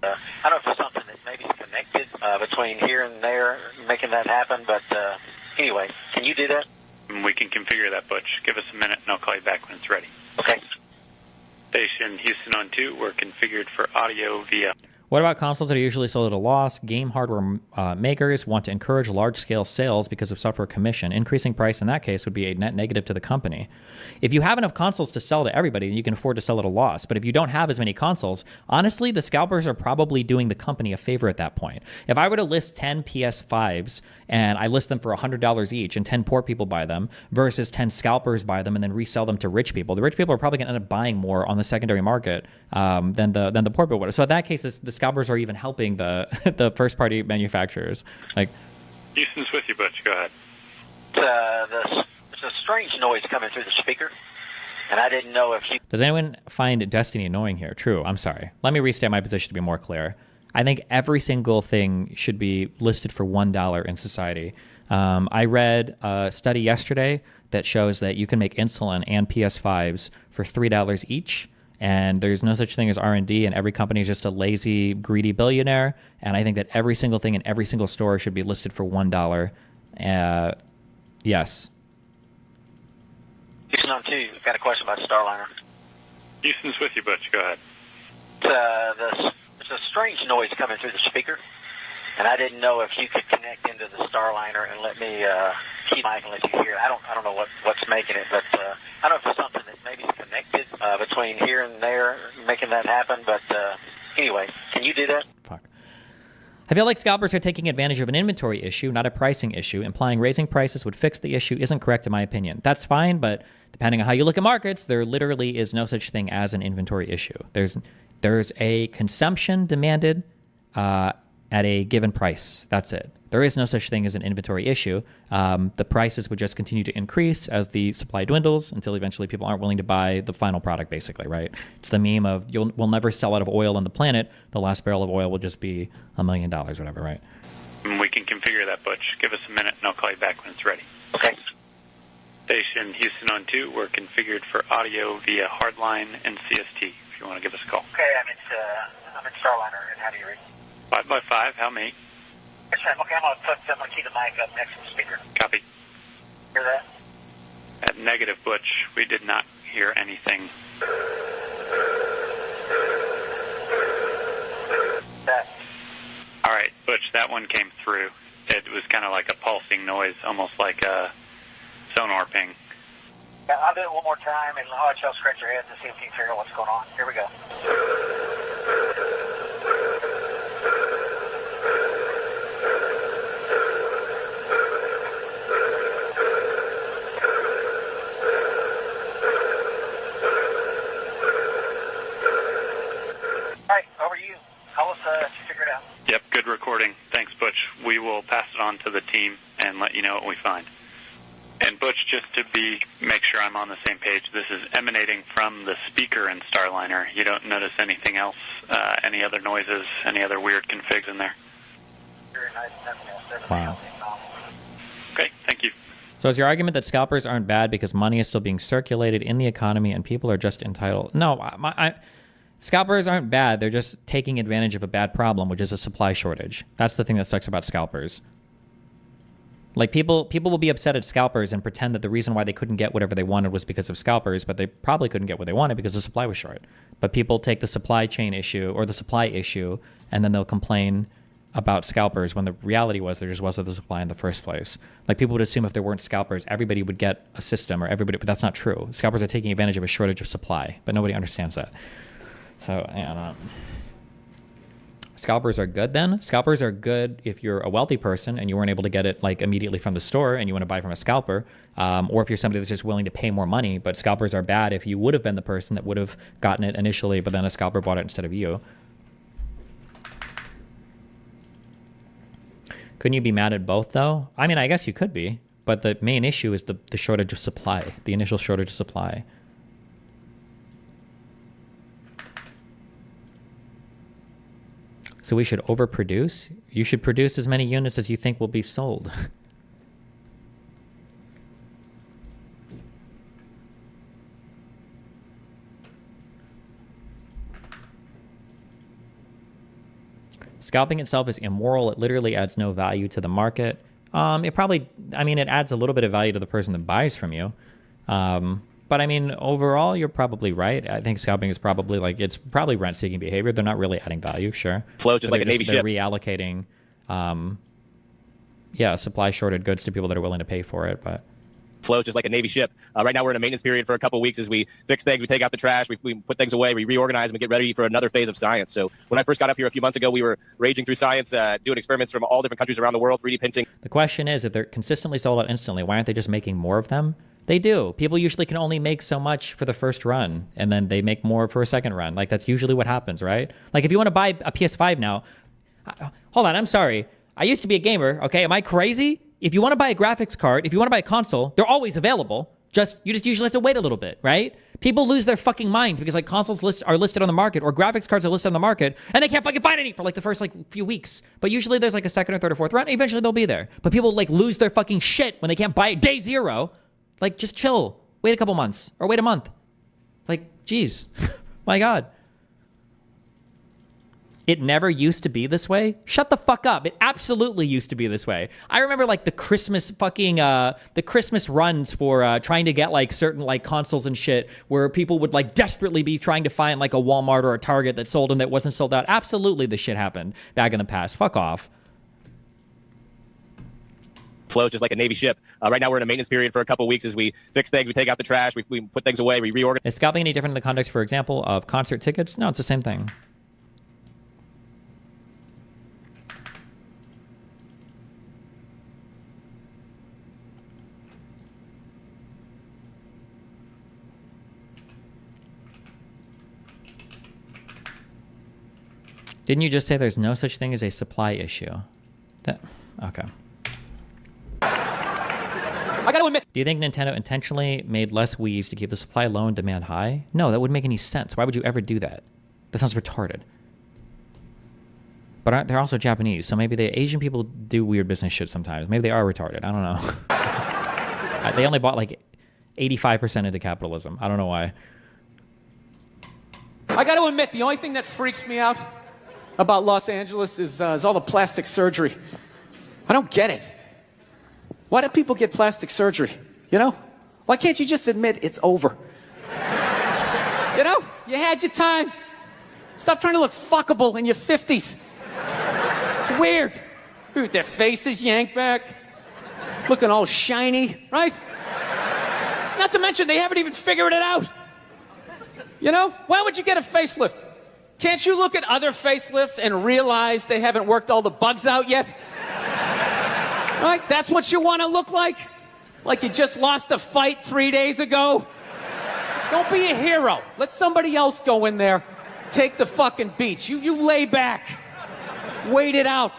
I don't know if it's something that maybe is connected between here and there, making that happen. But anyway, can you do that? We can configure that, Butch. Give us a minute, and I'll call you back when it's ready. Okay. Station Houston on 2, we're configured for audio via... What about consoles that are usually sold at a loss? Game hardware makers want to encourage large-scale sales because of software commission. Increasing price in that case would be a net negative to the company. If you have enough consoles to sell to everybody, then you can afford to sell at a loss. But if you don't have as many consoles, honestly, the scalpers are probably doing the company a favor at that point. If I were to list 10 PS5s and I list them for $100 each and 10 poor people buy them versus 10 scalpers buy them and then resell them to rich people, the rich people are probably going to end up buying more on the secondary market than the poor people would. So in that case, the scalpers are even helping the the first party manufacturers. Like, Houston's with you, Butch. Go ahead. There's a strange noise coming through the speaker, and I didn't know if you... Does anyone find Destiny annoying here? True. I'm sorry. Let me restate my position to be more clear. I think every single thing should be listed for $1 in society. I read a study yesterday that shows that you can make insulin and PS5s for $3 each. And there's no such thing as R&D, and every company is just a lazy, greedy billionaire. And I think that every single thing in every single store should be listed for $1. Yes. Houston on 2, I've got a question about Starliner. Houston's with you, Butch. Go ahead. There's a strange noise coming through the speaker, and I didn't know if you could connect into the Starliner and let me keep mic and let you hear it. I don't know what's making it, but I don't know if it's something that maybe is connected between here and there, making that happen. But anyway, can you do that? Fuck. I feel like scalpers are taking advantage of an inventory issue, not a pricing issue. Implying raising prices would fix the issue isn't correct in my opinion. That's fine, but depending on how you look at markets, there literally is no such thing as an inventory issue. There's a consumption demanded at a given price. That's it. There is no such thing as an inventory issue. The prices would just continue to increase as the supply dwindles until eventually people aren't willing to buy the final product, basically, right? It's the meme of we'll never sell out of oil on the planet. The last barrel of oil will just be $1 million, whatever, right? We can configure that, Butch. Give us a minute, and I'll call you back when it's ready. Okay. Station Houston on 2, we're configured for audio via hardline and CST, if you want to give us a call. Okay, I'm in Starliner, and how do you read? 5x5, how many? Okay, I'm gonna keep the mic up next to the speaker. Copy. Hear that? At negative, Butch, we did not hear anything. That. All right, Butch, that one came through. It was kind of like a pulsing noise, almost like a sonar ping. Yeah, I'll do it one more time, and I'll let y'all scratch your heads and see if you can figure out what's going on. Here we go. All right, over to you. Tell us if you figure it out. Yep, good recording. Thanks, Butch. We will pass it on to the team and let you know what we find. And Butch, just to make sure I'm on the same page, this is emanating from the speaker in Starliner. You don't notice anything else, any other noises, any other weird configs in there? Wow. Okay, thank you. So is your argument that scalpers aren't bad because money is still being circulated in the economy and people are just entitled? No, scalpers aren't bad. They're just taking advantage of a bad problem, which is a supply shortage. That's the thing that sucks about scalpers. Like, people will be upset at scalpers and pretend that the reason why they couldn't get whatever they wanted was because of scalpers, but they probably couldn't get what they wanted because the supply was short. But people take the supply chain issue or the supply issue, and then they'll complain about scalpers when the reality was there just wasn't the supply in the first place. Like, people would assume if there weren't scalpers, everybody would get a system, or everybody, but that's not true. Scalpers are taking advantage of a shortage of supply, but nobody understands that. So, I don't know. Scalpers are good then. Scalpers are good if you're a wealthy person and you weren't able to get it like immediately from the store and you want to buy from a scalper, or if you're somebody that's just willing to pay more money. But scalpers are bad if you would have been the person that would have gotten it initially, but then a scalper bought it instead of you. Couldn't you be mad at both though? I mean, I guess you could be, but the main issue is the shortage of supply, the initial shortage of supply. So we should overproduce? You should produce as many units as you think will be sold. Scalping itself is immoral. It literally adds no value to the market. It probably, I mean, it adds a little bit of value to the person that buys from you. But I mean, overall, you're probably right. I think scalping is probably it's probably rent-seeking behavior. They're not really adding value, sure. Flows just like a Navy ship. They're reallocating, supply shorted goods to people that are willing to pay for it, but. Flows just like a Navy ship. Right now we're in a maintenance period for a couple of weeks as we fix things, we take out the trash, we put things away, we reorganize, and we get ready for another phase of science. So when I first got up here a few months ago, we were raging through science, doing experiments from all different countries around the world, 3D printing. The question is, if they're consistently sold out instantly, why aren't they just making more of them? They do. People usually can only make so much for the first run, and then they make more for a second run. Like, that's usually what happens, right? Like, if you want to buy a PS5 now, hold on, I'm sorry. I used to be a gamer, okay? Am I crazy? If you want to buy a graphics card, if you want to buy a console, they're always available. You just usually have to wait a little bit, right? People lose their fucking minds because consoles are listed on the market or graphics cards are listed on the market and they can't fucking find any for the first few weeks. But usually there's a second or third or fourth run. Eventually they'll be there. But people lose their fucking shit when they can't buy it day zero. Just chill. Wait a couple months or wait a month. Geez, my God. It never used to be this way. Shut the fuck up. It absolutely used to be this way. I remember the Christmas the Christmas runs for trying to get certain consoles and shit where people would desperately be trying to find a Walmart or a Target that sold them that wasn't sold out. Absolutely this shit happened back in the past. Fuck off. Flows just like a Navy ship. Right now we're in a maintenance period for a couple of weeks as we fix things, we take out the trash, we put things away, we reorganize. Is scalping any different in the context, for example, of concert tickets? No, it's the same thing. Didn't you just say there's no such thing as a supply issue? Okay. I gotta admit. Do you think Nintendo intentionally made less Wiis to keep the supply low and demand high? No, that wouldn't make any sense. Why would you ever do that? That sounds retarded. But they're also Japanese, so maybe the Asian people do weird business shit sometimes. Maybe they are retarded. I don't know. They only bought 85% into capitalism. I don't know why. I got to admit, the only thing that freaks me out about Los Angeles is all the plastic surgery. I don't get it. Why do people get plastic surgery? Why can't you just admit it's over? You had your time. Stop trying to look fuckable in your 50s. It's weird. With their faces yanked back, looking all shiny, right? Not to mention they haven't even figured it out. Why would you get a facelift? Can't you look at other facelifts and realize they haven't worked all the bugs out yet? Right? That's what you want to look like? Like you just lost a fight 3 days ago? Don't be a hero. Let somebody else go in there. Take the fucking beats. You lay back. Wait it out.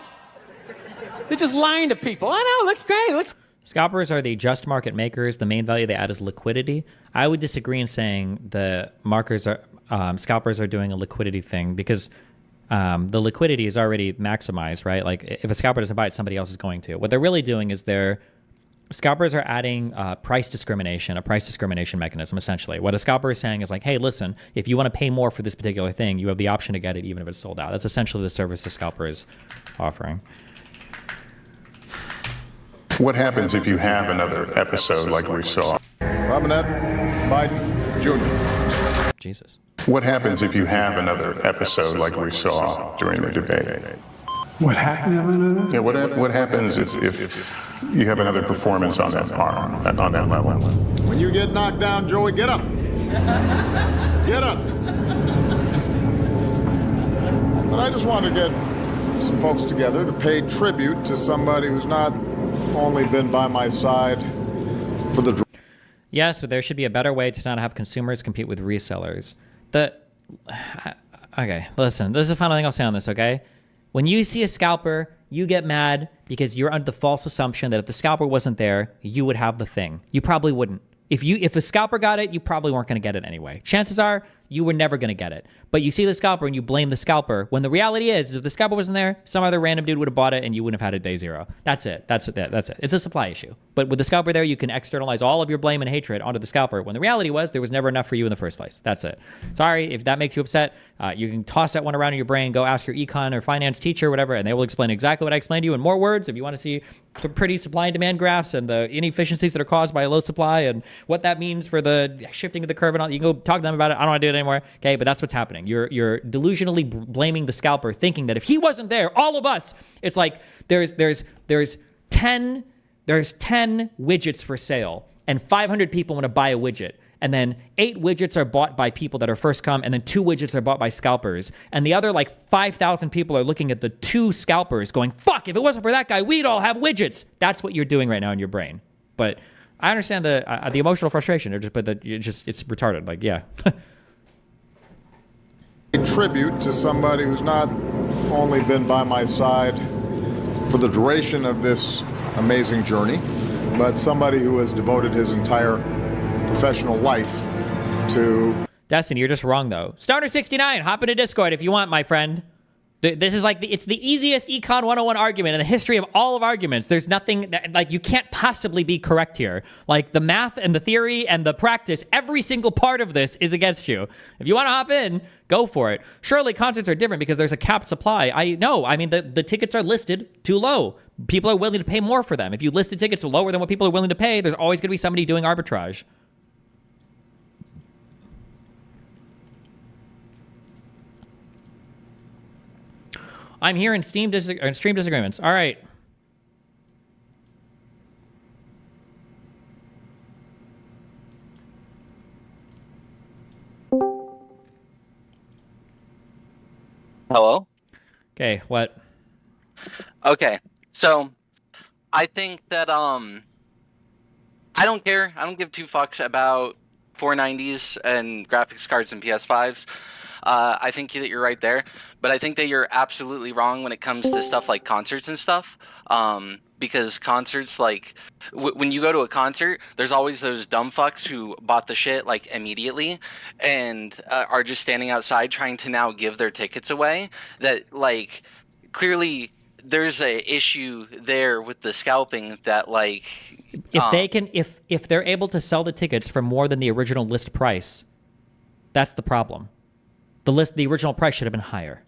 They're just lying to people. I know, looks great. Scalpers are the just market makers. The main value they add is liquidity. I would disagree in saying the scalpers are doing a liquidity thing because the liquidity is already maximized, right? If a scalper doesn't buy it, somebody else is going to. What they're really doing is scalpers are adding a price discrimination mechanism, essentially. What a scalper is saying is hey, listen, if you want to pay more for this particular thing, you have the option to get it even if it's sold out. That's essentially the service the scalper is offering. What happens if you have another episode like we saw? Robinette Biden Jr. Jesus. What happens if you have another episode like we saw during the debate? What happened? Yeah, what happens if you have another performance on that on that level? When you get knocked down, Joey, get up. Get up. But I just want to get some folks together to pay tribute to somebody who's not only been by my side for the... Yes, but there should be a better way to not have consumers compete with resellers. Okay, listen, this is the final thing I'll say on this, okay? When you see a scalper, you get mad because you're under the false assumption that if the scalper wasn't there, you would have the thing. You probably wouldn't. If a scalper got it, you probably weren't going to get it anyway. Chances are you were never going to get it. But you see the scalper and you blame the scalper, when the reality is if the scalper wasn't there, some other random dude would have bought it and you wouldn't have had it day zero. That's it. That's it. It's a supply issue. But with the scalper there, you can externalize all of your blame and hatred onto the scalper, when the reality was there was never enough for you in the first place. That's it. Sorry if that makes you upset. You can toss that one around in your brain, go ask your econ or finance teacher or whatever, and they will explain exactly what I explained to you in more words. If you want to see the pretty supply and demand graphs and the inefficiencies that are caused by a low supply and what that means for the shifting of the curve and all, you can go talk to them about it. I don't want to do it anymore. Okay, but that's what's happening. You're delusionally blaming the scalper, thinking that if he wasn't there, all of us, it's like there's 10 widgets for sale and 500 people want to buy a widget. And then 8 widgets are bought by people that are first come, and then 2 widgets are bought by scalpers. And the other, like, 5,000 people are looking at the 2 scalpers going, fuck, if it wasn't for that guy, we'd all have widgets. That's what you're doing right now in your brain. But I understand the emotional frustration, it's retarded. Like, yeah. A tribute to somebody who's not only been by my side for the duration of this amazing journey, but somebody who has devoted his entire professional life to... Destin, you're just wrong, though. Starter69, hop into Discord if you want, my friend. This is like, it's the easiest Econ 101 argument in the history of all of arguments. There's nothing, like, you can't possibly be correct here. Like, the math and the theory and the practice, every single part of this is against you. If you want to hop in, go for it. Surely concerts are different because there's a capped supply. I know. I mean, the tickets are listed too low. People are willing to pay more for them. If you list the tickets lower than what people are willing to pay, there's always going to be somebody doing arbitrage. I'm here in stream disagreements. All right. Hello? Okay, what? Okay, so I think that I don't care. I don't give 2 fucks about 490s and graphics cards and PS5s. I think that you're right there, but I think that you're absolutely wrong when it comes to stuff like concerts and stuff. Because concerts, like, when you go to a concert, there's always those dumb fucks who bought the shit, like, immediately and are just standing outside trying to now give their tickets away. That, like, clearly there's a issue there with the scalping that, like... If they can, if they're able to sell the tickets for more than the original list price, that's the problem. The original price should have been higher.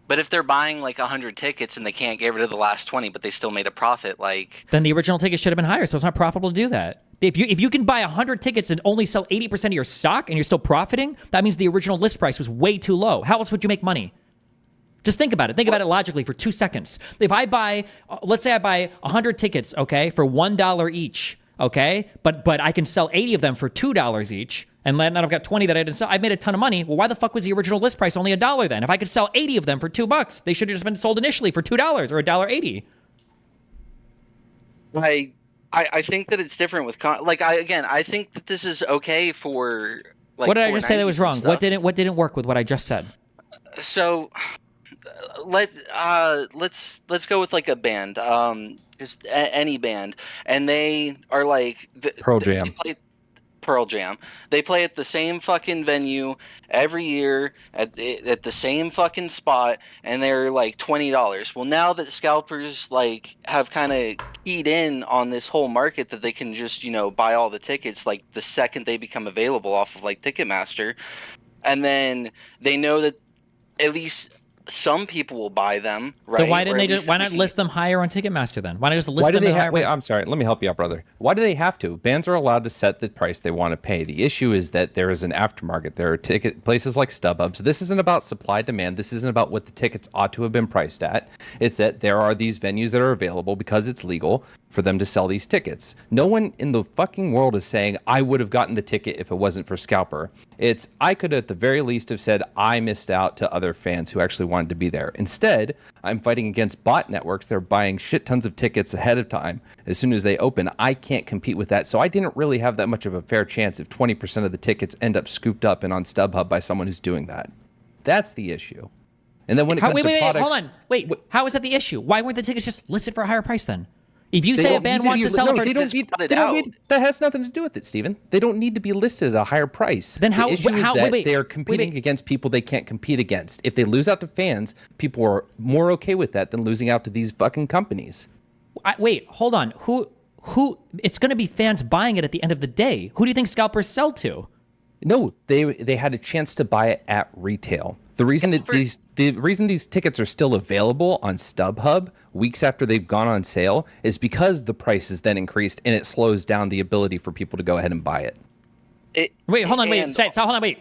But if they're buying like 100 tickets and they can't get rid of the last 20, but they still made a profit, like... Then the original ticket should have been higher, so it's not profitable to do that. If you can buy 100 tickets and only sell 80% of your stock and you're still profiting, that means the original list price was way too low. How else would you make money? Just think about it. Think about it logically for 2 seconds. If I buy, let's say I buy 100 tickets, okay, for $1 each, okay? But I can sell 80 of them for $2 each. And then I've got 20 that I didn't sell. I've made a ton of money. Well, why the fuck was the original list price only $1 then? If I could sell 80 of them for $2, they should have just been sold initially for $2 or $1.80. I think that it's different with I think that this is okay for like. What did I just say that was wrong? What didn't work with what I just said? So let's go with like a band, just any band, and they are like Pearl Jam. Pearl Jam. They play at the same fucking venue every year at the same fucking spot, and they're like $20. Well, now that scalpers like have kind of keyed in on this whole market that they can just buy all the tickets like the second they become available off of like Ticketmaster, and then they know that at least some people will buy them, right? So why not list them higher on Ticketmaster then? Why not just list them higher? Wait, I'm sorry. Let me help you out, brother. Why do they have to? Bands are allowed to set the price they want to pay. The issue is that there is an aftermarket. There are places like StubHub. So this isn't about supply demand. This isn't about what the tickets ought to have been priced at. It's that there are these venues that are available because it's legal for them to sell these tickets. No one in the fucking world is saying, I would have gotten the ticket if it wasn't for Scalper. I could at the very least have said, I missed out to other fans who actually wanted to be there. Instead, I'm fighting against bot networks. They're buying shit tons of tickets ahead of time. As soon as they open, I can't compete with that. So I didn't really have that much of a fair chance if 20% of the tickets end up scooped up and on StubHub by someone who's doing that. That's the issue. And then when it comes to products... Hold on. Wait, how is that the issue? Why weren't the tickets just listed for a higher price then? If you say a band wants to sell it for... That has nothing to do with it, Steven. They don't need to be listed at a higher price. Then how... The issue is that wait, they are competing against people they can't compete against. If they lose out to fans, people are more okay with that than losing out to these fucking companies. Wait, hold on. Who? It's going to be fans buying it at the end of the day. Who do you think scalpers sell to? No, they had a chance to buy it at retail. The reason these tickets are still available on StubHub weeks after they've gone on sale is because the price is then increased and it slows down the ability for people to go ahead and buy it. Hold on, wait.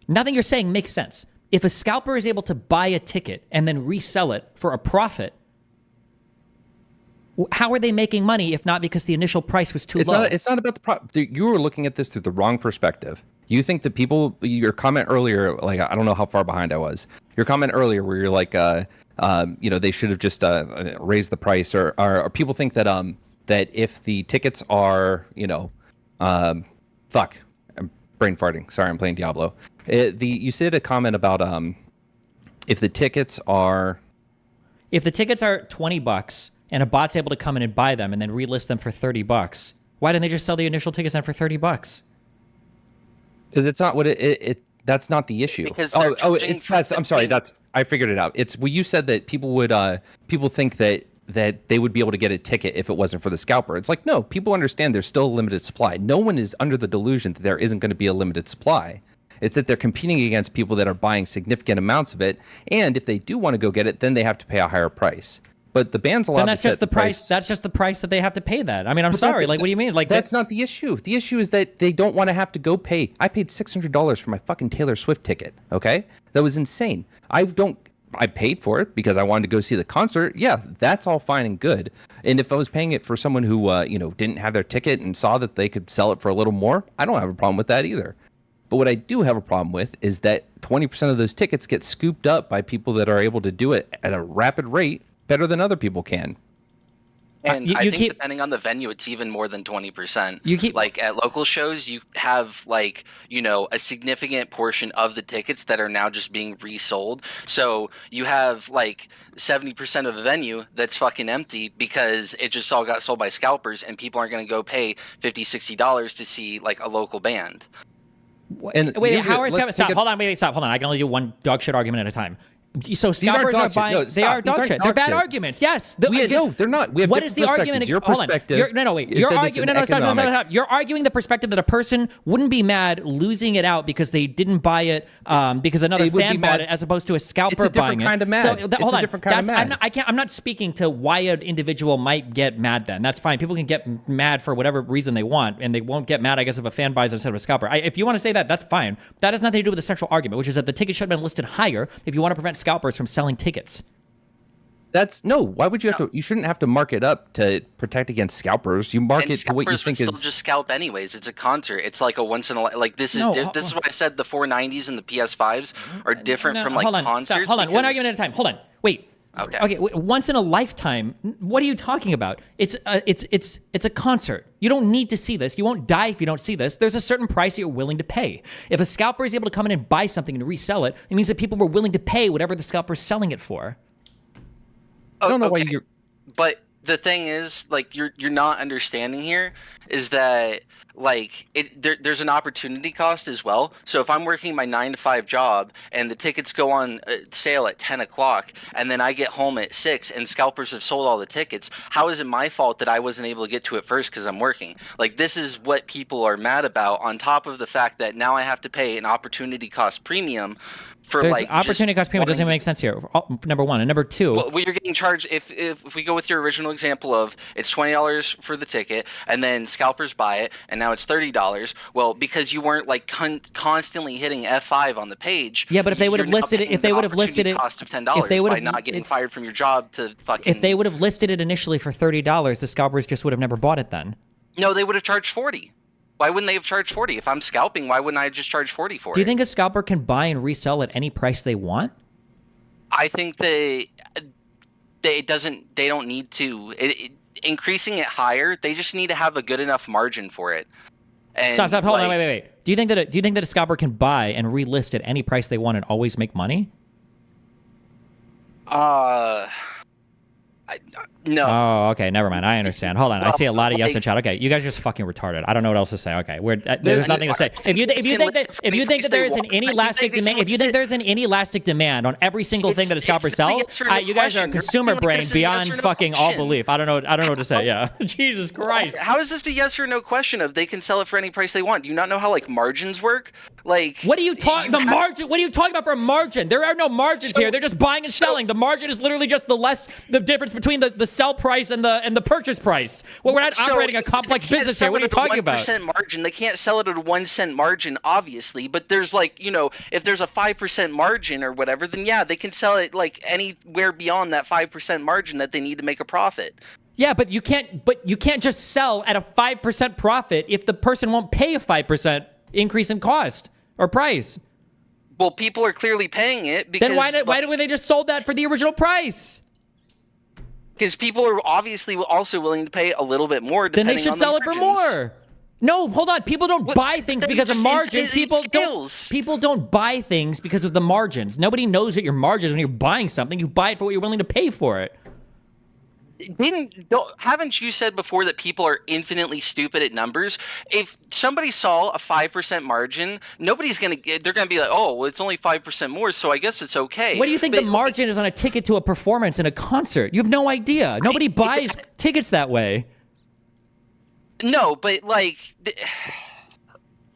Nothing you're saying makes sense. If a scalper is able to buy a ticket and then resell it for a profit, how are they making money if not because the initial price was too low? It's not about you were looking at this through the wrong perspective. You think that your comment earlier, like, I don't know how far behind I was. Your comment earlier where you're like, they should have just raised the price, or people think that that if the tickets are, I'm brain farting. Sorry, I'm playing Diablo. You said a comment about if the tickets are $20 and a bot's able to come in and buy them and then relist them for $30, why didn't they just sell the initial tickets then for $30? Because it's not what that's not the issue. Because I'm sorry. I figured it out. It's you said that people think that they would be able to get a ticket if it wasn't for the scalper. It's like, no, people understand there's still a limited supply. No one is under the delusion that there isn't going to be a limited supply. It's that they're competing against people that are buying significant amounts of it, and if they do want to go get it, then they have to pay a higher price. But the band's allowed to set the price. That's just the price that they have to pay that. I mean, I'm sorry. Like, what do you mean? Like, that's not the issue. The issue is that they don't want to have to go pay. I paid $600 for my fucking Taylor Swift ticket. Okay, that was insane. I paid for it because I wanted to go see the concert. Yeah, that's all fine and good. And if I was paying it for someone who didn't have their ticket and saw that they could sell it for a little more, I don't have a problem with that either. But what I do have a problem with is that 20% of those tickets get scooped up by people that are able to do it at a rapid rate better than other people can. And I think depending on the venue, it's even more than 20%. Like at local shows, you have a significant portion of the tickets that are now just being resold. So you have 70% of the venue that's fucking empty because it just all got sold by scalpers, and people aren't going to go pay $50, $60 to see a local band. Hold on. I can only do one dog shit argument at a time. So scalpers are buying. They are dog shit. They're bad arguments. Yes. No, they're not. We have what is the argument? Your perspective. You're arguing. Stop. You're arguing the perspective that a person wouldn't be mad losing it out because they didn't buy it because another fan bought it, as opposed to a scalper buying it. It's a different kind of mad. So hold on. I'm not speaking to why an individual might get mad. Then that's fine. People can get mad for whatever reason they want, and they won't get mad, I guess, if a fan buys it instead of a scalper. If you want to say that, that's fine. That has nothing to do with the central argument, which is that the ticket should have been listed higher if you want to prevent scalpers from selling tickets. Why would you have to? You shouldn't have to mark it up to protect against scalpers. You mark it to what you think is. Still just scalp anyways. It's a concert. It's like a once in a this is this is what I said. The 490s and the PS5s are different from concerts. Hold on. One argument at a time. Hold on. Wait. Okay. Once in a lifetime. What are you talking about? It's a concert. You don't need to see this. You won't die if you don't see this. There's a certain price you're willing to pay. If a scalper is able to come in and buy something and resell it, it means that people were willing to pay whatever the scalper is selling it for. I don't know why you're. But the thing is, you're not understanding here is that there's an opportunity cost as well. So if I'm working my 9-to-5 job and the tickets go on sale at 10 o'clock and then I get home at 6 and scalpers have sold all the tickets, how is it my fault that I wasn't able to get to it first because I'm working? This is what people are mad about, on top of the fact that now I have to pay an opportunity cost premium for opportunity cost premium doesn't even make sense here. Number one, and number two. Well, you're getting charged if we go with your original example of it's $20 for the ticket and then scalpers buy it and now it's $30. Well, because you weren't constantly hitting F5 on the page. Yeah, but if they would have listed it, cost of $10 by not getting fired from your job to fucking. If they would have listed it initially for $30, the scalpers just would have never bought it then. No, they would have charged $40. Why wouldn't they have charged $40? If I'm scalping, why wouldn't I just charge $40 for it? Do you think a scalper can buy and resell at any price they want? I think they don't need to. Increasing it higher, they just need to have a good enough margin for it. And stop. Hold on. Wait. Do you think that a scalper can buy and relist at any price they want and always make money? No. Oh, okay. Never mind. I understand. Hold on. I see a lot of yes in chat. Okay, you guys are just fucking retarded. I don't know what else to say. Okay, there's nothing to say. If you think that there is an inelastic demand, if you think there's an inelastic demand on every single thing that a scalper sells, you guys are a consumer brain beyond fucking all belief. I don't know what to say. Yeah. Jesus Christ. How is this a yes or no question of they can sell it for any price they want? Do you not know how like margins work? Like, what are you talking? Margin? What are you talking about for a margin? There are no margins here. They're just buying and selling. The margin is literally just the difference between the sell price and the purchase price. Well, we're not operating a complex business here. What are you talking about? 1% margin. They can't sell it at a 1 cent margin, obviously. But there's like, if there's a 5% margin or whatever, then yeah, they can sell it like anywhere beyond that 5% margin that they need to make a profit. Yeah, but you can't just sell at a 5% profit if the person won't pay a 5% increase in cost or price. Well, people are clearly paying it because then why do they just sold that for the original price? Because people are obviously also willing to pay a little bit more. Then they should sell it for more. No, hold on. People don't buy things because of margins. People don't buy things because of the margins. Nobody knows what your margin is when you're buying something. You buy it for what you're willing to pay for it. Haven't you said before that people are infinitely stupid at numbers? If somebody saw a 5% margin, they're gonna be like, oh, well, it's only 5% more, so I guess it's okay. What do you think the margin is on a ticket to a performance in a concert? You have no idea. Nobody buys tickets that way. No, but like,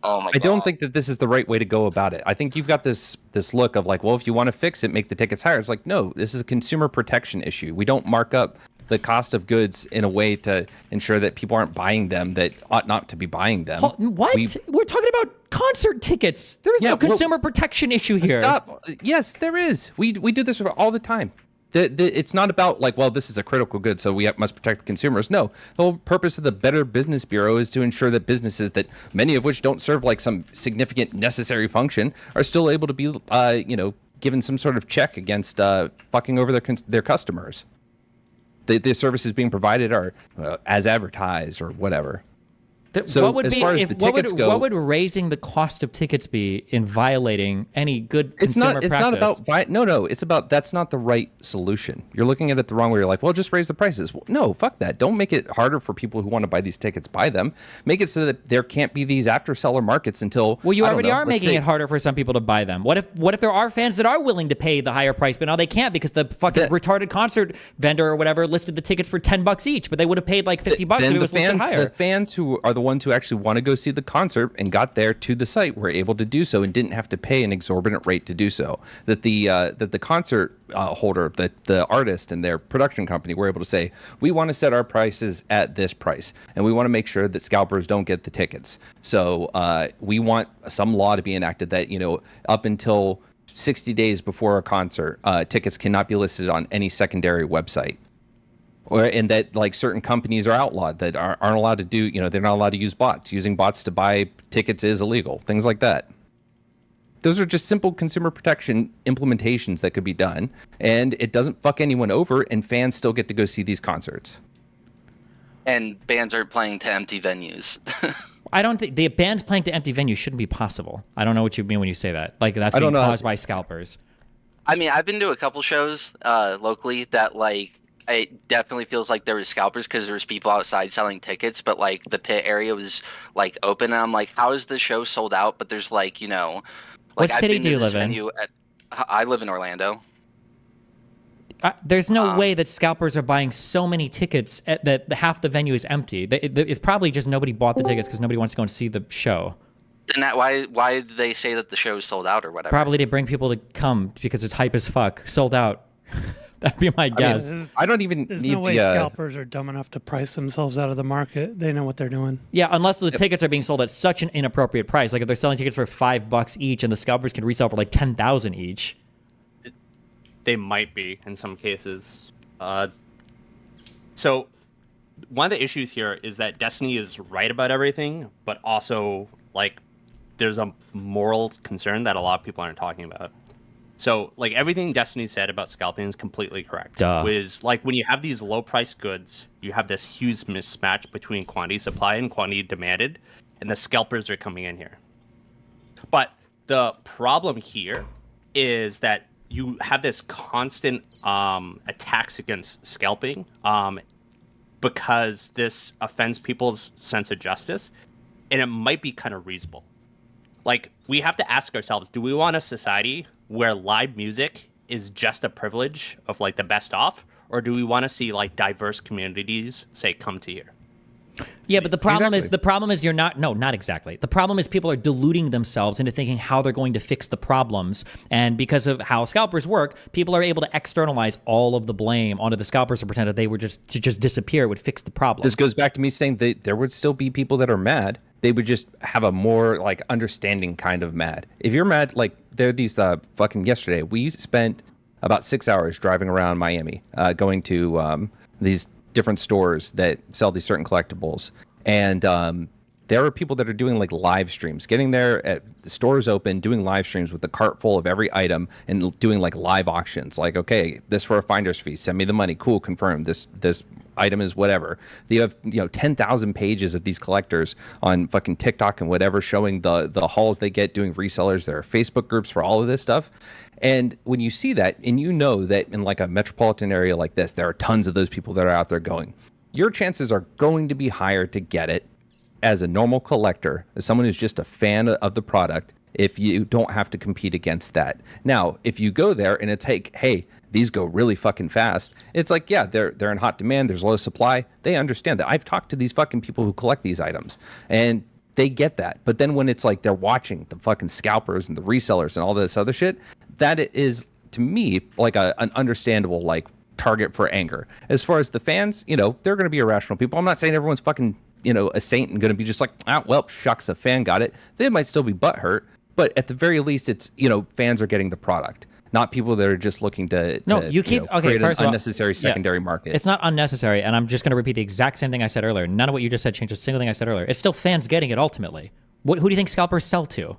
oh my God. I don't think that this is the right way to go about it. I think you've got this look of like, well, if you want to fix it, make the tickets higher. It's like, no, this is a consumer protection issue. We don't mark up the cost of goods in a way to ensure that people aren't buying them that ought not to be buying them. What? We're talking about concert tickets. There is no consumer protetion issue here. Stop. Yes, there is. We do this all the time. It's not about like, well, this is a critical good, so we must protect the consumers. No, the whole purpose of the Better Business Bureau is to ensure that businesses that many of which don't serve like some significant necessary function are still able to be, given some sort of check against fucking over their customers. The services being provided are as advertised or whatever. So what would raising the cost of tickets be in violating any good consumer practice? It's not about no. It's about that's not the right solution. You're looking at it the wrong way. You're like, well, just raise the prices. Well, no, fuck that. Don't make it harder for people who want to buy these tickets. Buy them. Make it so that there can't be these after seller markets until. Well, you already are making it harder for some people to buy them. What if there are fans that are willing to pay the higher price, but now they can't because the fucking retarded concert vendor or whatever listed the tickets for $10 each, but they would have paid like $50 if it was listed higher. The fans who are the ones who actually want to go see the concert and got there to the site were able to do so and didn't have to pay an exorbitant rate to do so. That the concert holder, the artist and their production company were able to say, we want to set our prices at this price and we want to make sure that scalpers don't get the tickets. So we want some law to be enacted that, up until 60 days before a concert, tickets cannot be listed on any secondary website. And that like certain companies are outlawed that aren't allowed to do, they're not allowed to use bots. Using bots to buy tickets is illegal. Things like that. Those are just simple consumer protection implementations that could be done. And it doesn't fuck anyone over and fans still get to go see these concerts. And bands aren't playing to empty venues. I don't think the bands playing to empty venues shouldn't be possible. I don't know what you mean when you say that. Like that's being caused by scalpers. I mean, I've been to a couple shows locally that like, it definitely feels like there was scalpers because there was people outside selling tickets, but like the pit area was like open. And I'm like, how is the show sold out? But there's like, what city do you live in? I live in Orlando. There's no way that scalpers are buying so many tickets that half the venue is empty. It's probably just nobody bought the tickets because nobody wants to go and see the show. And why did they say that the show is sold out or whatever? Probably to bring people to come because it's hype as fuck. Sold out. That'd be my guess. I don't even There's need no way scalpers are dumb enough to price themselves out of the market. They know what they're doing. Yeah, unless the tickets are being sold at such an inappropriate price. Like if they're selling tickets for $5 each and the scalpers can resell for like $10,000 each. They might be in some cases. So one of the issues here is that Destiny is right about everything, but also like there's a moral concern that a lot of people aren't talking about. So, like, everything Destiny said about scalping is completely correct. Is like when you have these low-priced goods, you have this huge mismatch between quantity supply and quantity demanded, and the scalpers are coming in here. But the problem here is that you have this constant attacks against scalping because this offends people's sense of justice, and it might be kind of reasonable. Like, we have to ask ourselves, do we want a society where live music is just a privilege of like the best off, or do we want to see like diverse communities say come to here? Yeah, but the problem is you're not exactly. The problem is people are deluding themselves into thinking how they're going to fix the problems. And because of how scalpers work, people are able to externalize all of the blame onto the scalpers and pretend that they were just disappear would fix the problem. This goes back to me saying that there would still be people that are mad. They would just have a more like understanding kind of mad. If you're mad, like there are these fucking yesterday, we spent about 6 hours driving around Miami, going to these different stores that sell these certain collectibles. And there are people that are doing like live streams, getting there at the stores open, doing live streams with the cart full of every item and doing like live auctions. Like, okay, this for a finder's fee, send me the money. Cool, confirm this item is whatever. You have 10,000 pages of these collectors on fucking TikTok and whatever, showing the hauls they get, doing resellers. There are Facebook groups for all of this stuff. And when you see that, and you know that in like a metropolitan area like this, there are tons of those people that are out there going, your chances are going to be higher to get it as a normal collector, as someone who's just a fan of the product, if you don't have to compete against that. Now, if you go there and it's like, hey, these go really fucking fast, it's like, yeah, they're in hot demand, there's low supply. They understand that. I've talked to these fucking people who collect these items, and they get that. But then when it's like they're watching the fucking scalpers and the resellers and all this other shit, that is, to me, like an understandable like target for anger. As far as the fans, they're going to be irrational people. I'm not saying everyone's fucking, a saint and going to be just like, well, shucks, a fan got it. They might still be butthurt, but at the very least, it's, fans are getting the product, not people that are just looking to create an unnecessary secondary market. It's not unnecessary, and I'm just going to repeat the exact same thing I said earlier. None of what you just said changed a single thing I said earlier. It's still fans getting it ultimately. Who do you think scalpers sell to?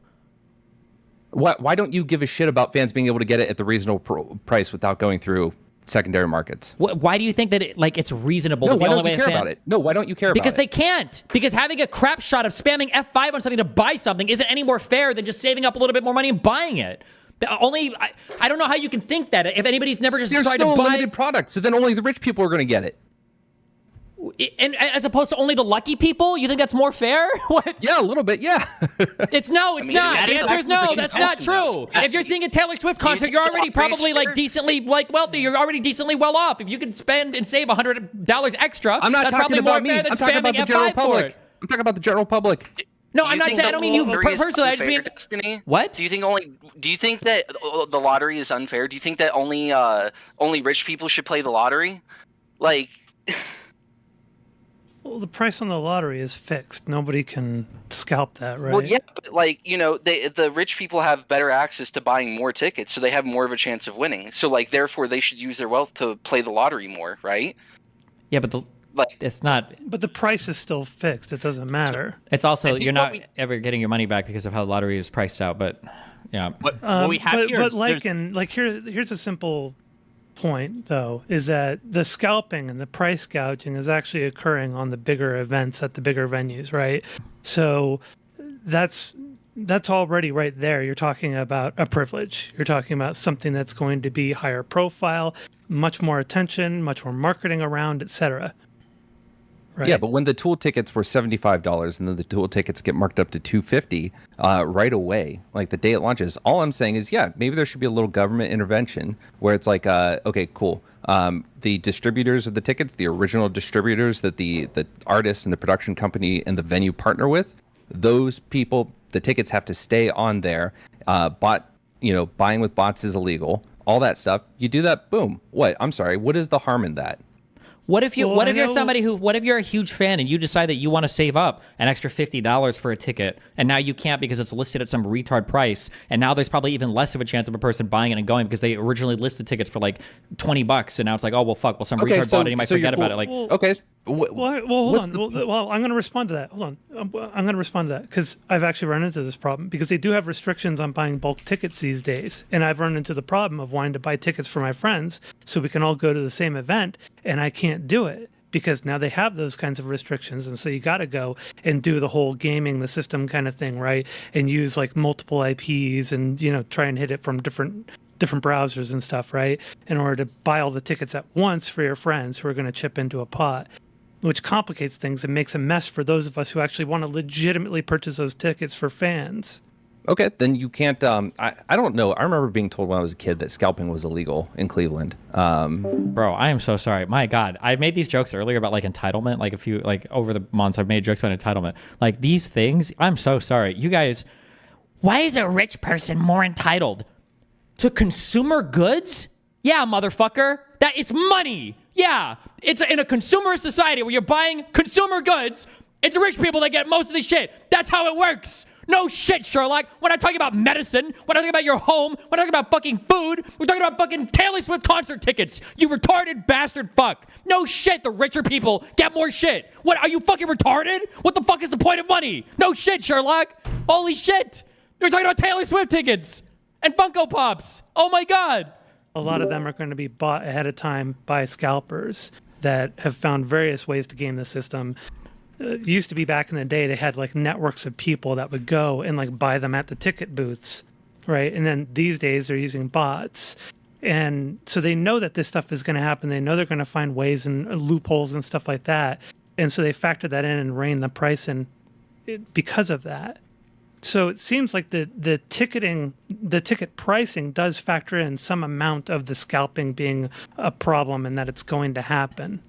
Why don't you give a shit about fans being able to get it at the reasonable price without going through secondary markets? Why do you think that it's reasonable? No, why don't you care about it? No, why don't you care about it? Because they can't. Because having a crap shot of spamming F5 on something to buy something isn't any more fair than just saving up a little bit more money and buying it. I don't know how you can think that if anybody's never just tried to buy. There's still a limited product, so then only the rich people are going to get it. And as opposed to only the lucky people? You think that's more fair? What? Yeah, a little bit, yeah. It's not. The answer is no. That's not true. If you're seeing a Taylor Swift concert, you're already probably like decently wealthy. You're already decently well off. If you can spend and save $100 extra, that's probably more fair than spamming F5 for it. I'm talking about the general public. No, I'm not saying. I don't mean you personally. I just mean Destiny? What? Do you think that the lottery is unfair? Do you think that only rich people should play the lottery? Like. Well, the price on the lottery is fixed. Nobody can scalp that, right? Well, yeah, but the rich people have better access to buying more tickets, so they have more of a chance of winning. So, therefore, they should use their wealth to play the lottery more, right? Yeah, but it's not. But the price is still fixed. It doesn't matter. It's also you're not ever getting your money back because of how the lottery is priced out. But yeah, what we have here is here's a simple point though, is that the scalping and the price gouging is actually occurring on the bigger events at the bigger venues, right? So that's already right there. You're talking about a privilege. You're talking about something that's going to be higher profile, much more attention, much more marketing around, etc. Right? Yeah, but when the tool tickets were $75 and then the tool tickets get marked up to $250 right away, like the day it launches, all I'm saying is, yeah, maybe there should be a little government intervention where it's like, okay, cool. The distributors of the tickets, the original distributors that the artists and the production company and the venue partner with, those people, the tickets have to stay on there. Buying with bots is illegal. All that stuff. You do that, boom. What? I'm sorry. What is the harm in that? What if you're a huge fan and you decide that you want to save up an extra $50 for a ticket, and now you can't because it's listed at some retard price, and now there's probably even less of a chance of a person buying it and going because they originally listed tickets for like $20, and now it's like, oh well, fuck, well some retard bought it, and you might forget about it. Like, okay. Hold on. Well, I'm going to respond to that. Hold on. I'm going to respond to that because I've actually run into this problem because they do have restrictions on buying bulk tickets these days. And I've run into the problem of wanting to buy tickets for my friends so we can all go to the same event. And I can't do it because now they have those kinds of restrictions. And so you got to go and do the whole gaming the system kind of thing, right? And use like multiple IPs and, try and hit it from different different browsers and stuff, right? In order to buy all the tickets at once for your friends who are going to chip into a pot, which complicates things and makes a mess for those of us who actually want to legitimately purchase those tickets for fans. Okay, then you can't. I don't know. I remember being told when I was a kid that scalping was illegal in Cleveland. Bro, I am so sorry. My God, I made these jokes earlier about like entitlement. Like over the months, I've made jokes about entitlement. Like these things. I'm so sorry, you guys. Why is a rich person more entitled to consumer goods? Yeah, motherfucker. That it's money. Yeah, it's in a consumerist society where you're buying consumer goods. It's rich people that get most of the shit. That's how it works. No shit, Sherlock. We're not talking about medicine. We're not talking about your home. We're talking about fucking food. We're talking about fucking Taylor Swift concert tickets. You retarded bastard fuck. No shit, the richer people get more shit. What, are you fucking retarded? What the fuck is the point of money? No shit, Sherlock. Holy shit. You're talking about Taylor Swift tickets and Funko Pops. Oh my God. A lot of them are going to be bought ahead of time by scalpers that have found various ways to game the system. Used to be back in the day, they had like networks of people that would go and like buy them at the ticket booths, right? And then these days they're using bots. And so they know that this stuff is going to happen. They know they're going to find ways and loopholes and stuff like that. And so they factor that in and rein the price in because of that. So it seems like the ticket pricing does factor in some amount of the scalping being a problem and that it's going to happen.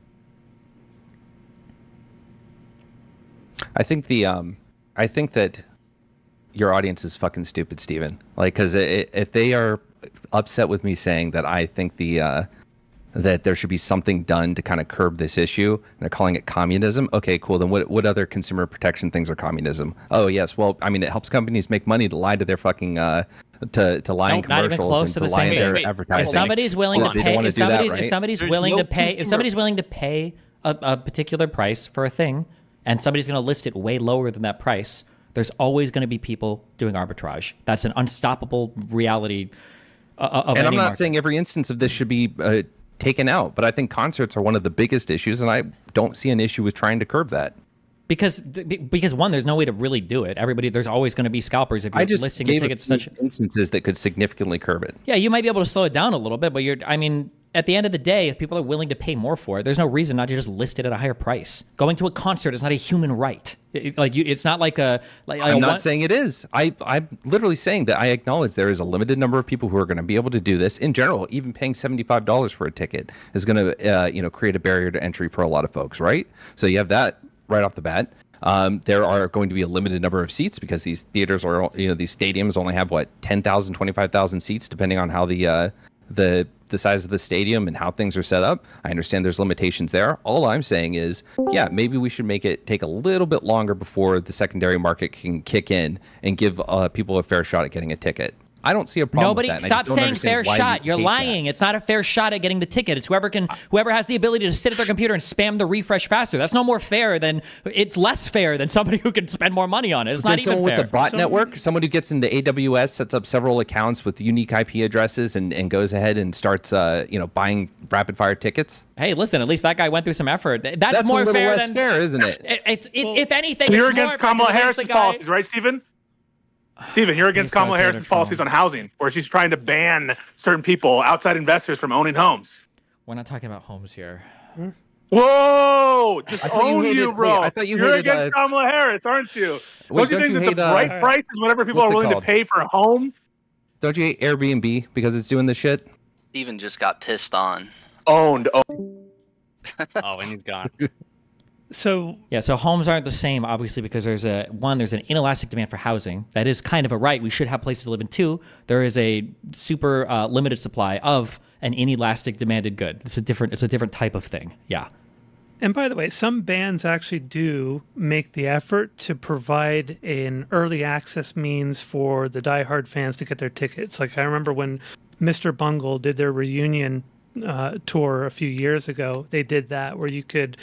I think that your audience is fucking stupid, Steven. Like, because if they are upset with me saying that I think that there should be something done to kind of curb this issue, and they're calling it communism. Okay, cool. Then what other consumer protection things are communism? Oh yes, well, I mean, it helps companies make money to lie to their fucking to lie in commercials and to lie in their advertising. If somebody's willing to pay, if somebody's willing to pay a particular price for a thing, and somebody's going to list it way lower than that price, there's always going to be people doing arbitrage. That's an unstoppable reality of and any I'm not market. saying every instance of this should be taken out, but I think concerts are one of the biggest issues, and I don't see an issue with trying to curb that. Because one, there's no way to really do it. There's always going to be scalpers if you're listing your tickets. Such instances that could significantly curb it. Yeah, you might be able to slow it down a little bit, but at the end of the day, if people are willing to pay more for it, there's no reason not to just list it at a higher price. Going to a concert is not a human right. It's not like a. I'm not saying it is. I'm literally saying that I acknowledge there is a limited number of people who are going to be able to do this. In general, even paying $75 for a ticket is going to create a barrier to entry for a lot of folks, right? So you have that right off the bat. There are going to be a limited number of seats because these theaters or these stadiums only have 10,000, 25,000 seats, depending on how the size of the stadium and how things are set up. I understand there's limitations there. All I'm saying is, yeah, maybe we should make it take a little bit longer before the secondary market can kick in and give people a fair shot at getting a ticket. I don't see a problem with that. Stop saying fair shot. You're lying. It's not a fair shot at getting the ticket. It's whoever has the ability to sit at their computer and spam the refresh faster. That's no more fair than it's less fair than somebody who can spend more money on it. It's not even someone fair. With a bot network, someone who gets into AWS, sets up several accounts with unique IP addresses and goes ahead and starts buying rapid fire tickets. Hey, listen, at least that guy went through some effort. That's more a little fair less than fair, isn't it? If anything, So you're it's more against fair Kamala because Harris's the guy- policies, right, Stephen? Stephen, you're against Kamala Harris's policies on housing, where she's trying to ban certain people, outside investors, from owning homes. We're not talking about homes here. Whoa! Just own you, bro. I thought you're against Kamala Harris, aren't you? Wait, don't you think that the right price is whenever people are willing to pay for a home? Don't you hate Airbnb because it's doing this shit? Steven just got pissed on. Owned. Oh, and he's gone. So homes aren't the same, obviously, because there's an inelastic demand for housing. That is kind of a right. We should have places to live in too. There is a super limited supply of an inelastic demanded good. It's a different type of thing. Yeah. And by the way, some bands actually do make the effort to provide an early access means for the diehard fans to get their tickets. Like I remember when Mr. Bungle did their reunion tour a few years ago, they did that where you could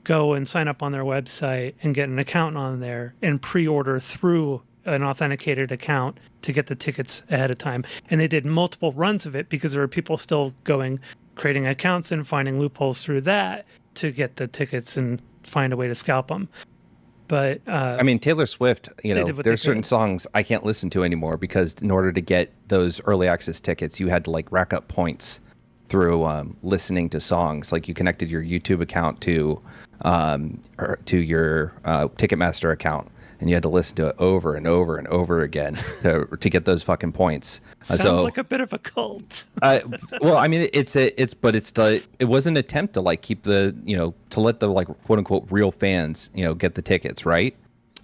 go and sign up on their website and get an account on there and pre-order through an authenticated account to get the tickets ahead of time. And they did multiple runs of it because there were people still creating accounts and finding loopholes through that to get the tickets and find a way to scalp them. But I mean, Taylor Swift, you know, there's certain songs I can't listen to anymore because in order to get those early access tickets, you had to like rack up points through listening to songs. Like you connected your YouTube account to your Ticketmaster account, and you had to listen to it over and over and over again to get those fucking points. Sounds like a bit of a cult. Well, I mean, it was an attempt to like keep to let the like quote unquote real fans, get the tickets, right?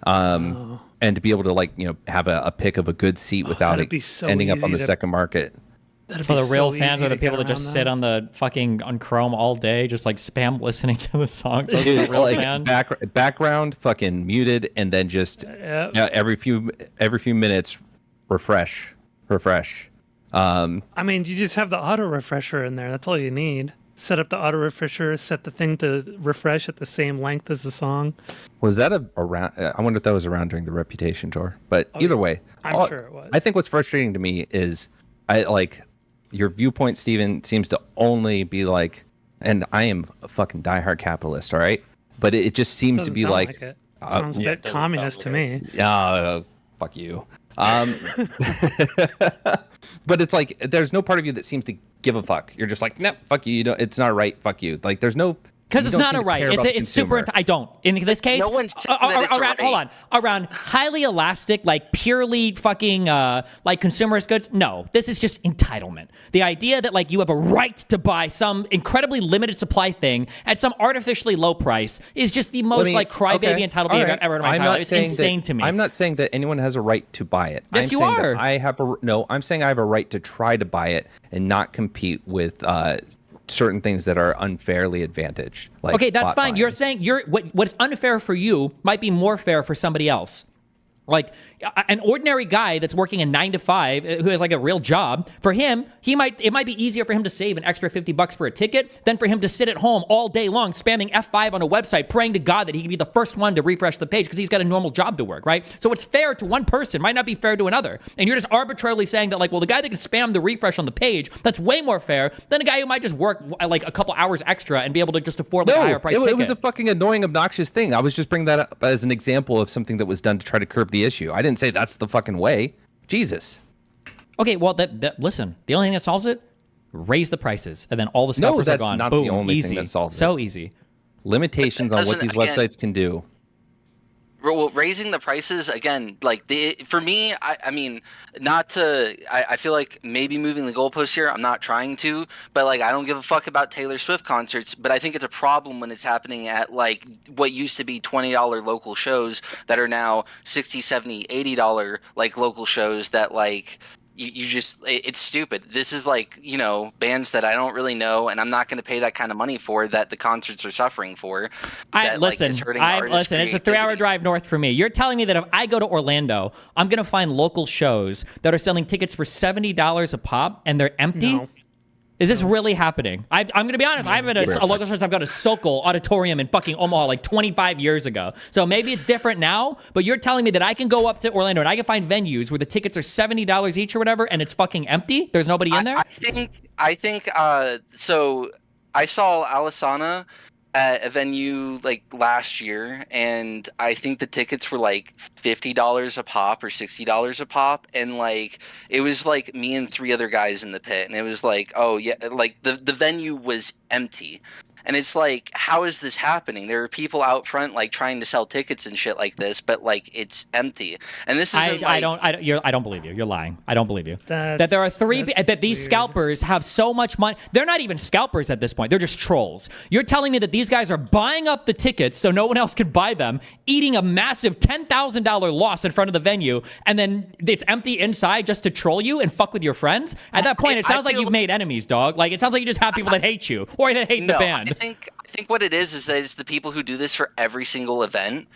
And to be able to like, have a pick of a good seat without it ending up on the second market. So the real fans are the people that just sit on Chrome all day, just like spam listening to the song. Those are the real fans. Background fucking muted, and then just every few minutes refresh. I mean, you just have the auto refresher in there. That's all you need. Set up the auto refresher. Set the thing to refresh at the same length as the song. Was that around? I wonder if that was around during the Reputation tour. But either way, I'm sure it was. I think what's frustrating to me is your viewpoint, Steven, seems to only be like, and I am a fucking diehard capitalist, all right? But it just seems to be like it sounds a bit communist to me. Fuck you. But it's like there's no part of you that seems to give a fuck. You're just like, no, fuck you. It's not right. Fuck you. Like there's no. Because it's not a right. It's super. I don't. In this case, no one's around. Hold on. Around highly elastic, like purely fucking like consumerist goods. No, this is just entitlement. The idea that like you have a right to buy some incredibly limited supply thing at some artificially low price is just the most like crybaby entitled behavior I've ever in my life. It's insane to me. I'm not saying that anyone has a right to buy it. Yes, you are. I'm saying I have a right to try to buy it and not compete with certain things that are unfairly advantaged. Like okay, that's fine. buying. You're saying what's unfair for you might be more fair for somebody else. Like an ordinary guy that's working a 9 to 5 who has like a real job, for him, it might be easier for him to save an extra $50 for a ticket than for him to sit at home all day long spamming F5 on a website, praying to God that he can be the first one to refresh the page because he's got a normal job to work, right? So what's fair to one person might not be fair to another. And you're just arbitrarily saying that like, well, the guy that can spam the refresh on the page, that's way more fair than a guy who might just work like a couple hours extra and be able to just afford like a higher price ticket. It was a fucking annoying, obnoxious thing. I was just bringing that up as an example of something that was done to try to curb the issue. I didn't say that's the fucking way. Jesus. Okay, well, listen, the only thing that solves it, raise the prices, and then all the scalpers are gone. No, that's not Boom, the only easy. thing that solves it. So easy. Limitations on what these websites can do. Well, raising the prices again, like for me, I mean, not to. I feel like maybe moving the goalposts here. I'm not trying to, but like I don't give a fuck about Taylor Swift concerts. But I think it's a problem when it's happening at like what used to be $20 local shows that are now $60, $70, $80 like local shows that like. You just, it's stupid. This is like, bands that I don't really know, and I'm not going to pay that kind of money for that the concerts are suffering for. Listen, it's a 3-hour drive north for me. You're telling me that if I go to Orlando, I'm going to find local shows that are selling tickets for $70 a pop and they're empty? No. Is this really happening? I'm going to be honest. I've been a local show. I've got a Sokol Auditorium in fucking Omaha like 25 years ago. So maybe it's different now, but you're telling me that I can go up to Orlando and I can find venues where the tickets are $70 each or whatever and it's fucking empty? There's nobody in there? I think so I saw Alisana at a venue like last year, and I think the tickets were like $50 a pop or $60 a pop, and like it was like me and 3 other guys in the pit, and it was like, oh yeah, like the venue was empty. And it's like, how is this happening? There are people out front like trying to sell tickets and shit like this, but like it's empty. And this isn't I don't believe you. You're lying. I don't believe you. That there are that these scalpers have so much money. They're not even scalpers at this point. They're just trolls. You're telling me that these guys are buying up the tickets so no one else can buy them, eating a massive $10,000 loss in front of the venue, and then it's empty inside just to troll you and fuck with your friends? At that point, it sounds like you've made enemies, dog. Like it sounds like you just have people that hate you or that hate the band. I think what it is that it's the people who do this for every single event,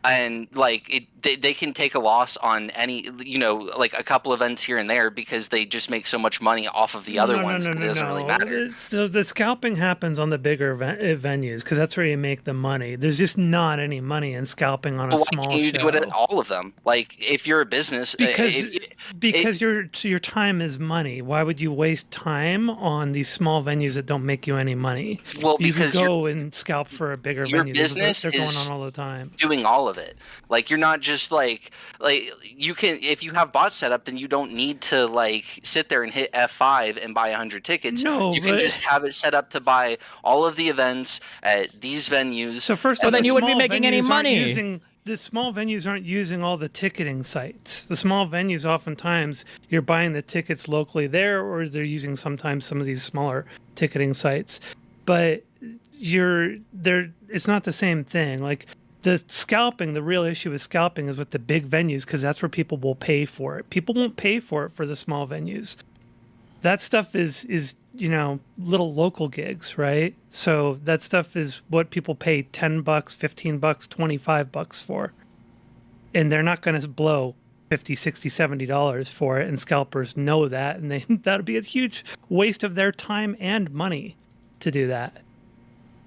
and like they can take a loss on any like a couple events here and there because they just make so much money off of the other ones that it doesn't really matter. So the scalping happens on the bigger venues because that's where you make the money. There's just not any money in scalping on a small show. Why can't you do it at all of them? Like if you're a business, because your time is money. Why would you waste time on these small venues that don't make you any money? Well, you because could go and scalp for a bigger venue. Business they're going on all the time. Doing all of of it. Like you're not just like you can, if you have bots set up, then you don't need to like sit there and hit F5 and buy 100 tickets. No, you can just have it set up to buy all of the events at these venues. So first, Well, of all, then you wouldn't be making any money. The small venues aren't using all the ticketing sites. The small venues, oftentimes, you're buying the tickets locally there, or they're using sometimes some of these smaller ticketing sites. But it's not the same thing. Like the scalping, the real issue with scalping is with the big venues, because that's where people will pay for it. People won't pay for it for the small venues. That stuff is little local gigs, right? So that stuff is what people pay $10, $15, $25 for. And they're not going to blow $50, $60, $70 for it, and scalpers know that, and that would be a huge waste of their time and money to do that.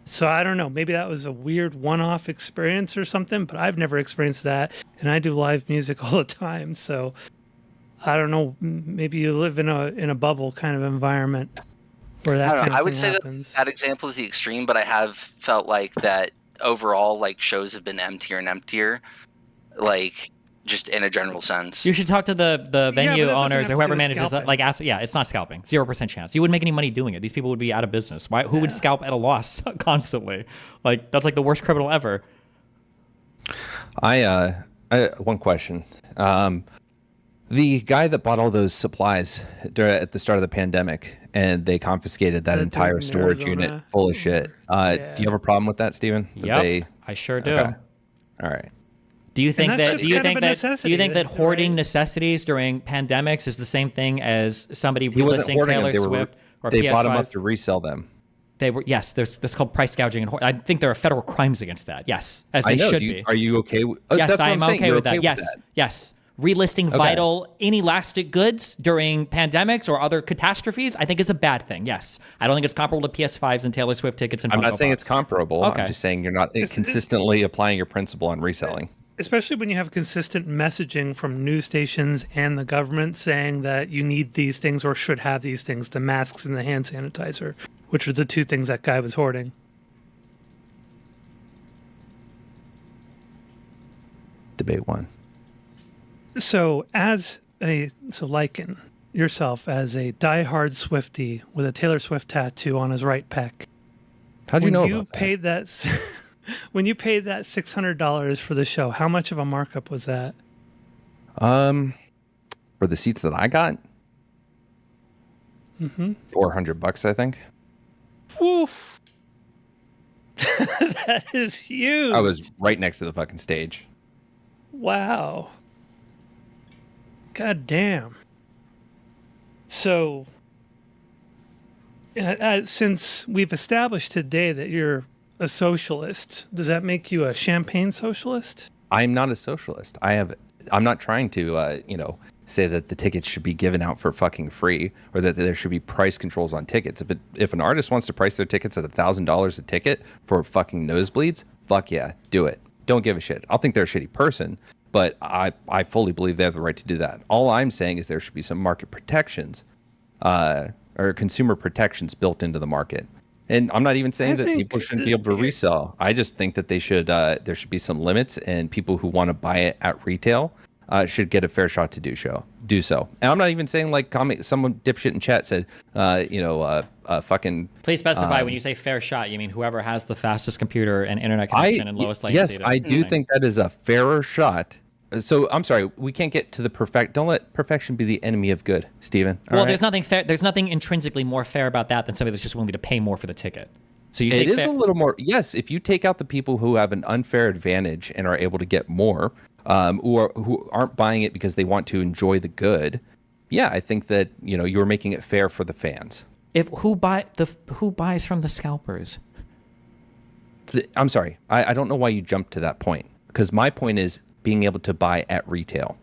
So I don't know, maybe that was a weird one-off experience or something, but I've never experienced that, and I do live music all the time, so I don't know, maybe you live in a bubble kind of environment where that kind of I would thing say happens. that example is the extreme, but I have felt like that overall, like shows have been emptier and emptier, like just in a general sense. You should talk to the venue owners or whoever manages it. Like, it's not scalping. 0% chance. You wouldn't make any money doing it. These people would be out of business. Why? Who would scalp at a loss constantly? Like that's like the worst criminal ever. I one question. The guy that bought all those supplies at the start of the pandemic, and they confiscated that entire storage unit full of shit. Do you have a problem with that, Steven? Yeah, I sure do. Okay. All right. Do you think that hoarding right? necessities during pandemics is the same thing as somebody relisting Taylor Swift or they PS5s? bought them up to resell them. They were, yes. There's this called price gouging, and I think there are federal crimes against that. Yes, as they should be. Are you okay? Yes, that's I what am I'm saying. okay You're with that. Yes, yes. Relisting vital, inelastic goods during pandemics or other catastrophes, I think is a bad thing. Yes, I don't think it's comparable to PS5s and Taylor Swift tickets. And I'm not Funko saying Pops. it's comparable. Okay. I'm just saying you're not consistently applying your principle on reselling. Especially when you have consistent messaging from news stations and the government saying that you need these things or should have these things, the masks and the hand sanitizer, which are the two things that guy was hoarding. Debate one. So Lycan, yourself as a diehard Swiftie with a Taylor Swift tattoo on his right pec. How'd you know when you about paid that? When you paid that $600 for the show, how much of a markup was that? For the seats that I got, $400, I think. Woof. That is huge. I was right next to the fucking stage. Wow. God damn. So, since we've established today that you're a socialist, does that make you a champagne socialist? I'm not a socialist. I'm not trying to, say that the tickets should be given out for fucking free or that there should be price controls on tickets. If an artist wants to price their tickets at $1,000 a ticket for fucking nosebleeds, fuck yeah, do it. Don't give a shit. I'll think they're a shitty person, but I fully believe they have the right to do that. All I'm saying is there should be some market protections or consumer protections built into the market. And I'm not even saying that people shouldn't be able to resell. I just think that they should. There should be some limits, and people who want to buy it at retail should get a fair shot to do so. And I'm not even saying like someone dipshit in chat said, fucking. Please specify when you say fair shot, you mean whoever has the fastest computer and internet connection and lowest latency. Yes, I do think that is a fairer shot. So I'm sorry, we can't get to the perfect. Don't let perfection be the enemy of good, Steven. Well, there's nothing fair. There's nothing intrinsically more fair about that than somebody that's just willing to pay more for the ticket. So you say it is a little more. Yes, if you take out the people who have an unfair advantage and are able to get more, who aren't buying it because they want to enjoy the good, yeah, I think that you're making it fair for the fans. Who buys from the scalpers? I'm sorry, I don't know why you jumped to that point, because my point is being able to buy at retail.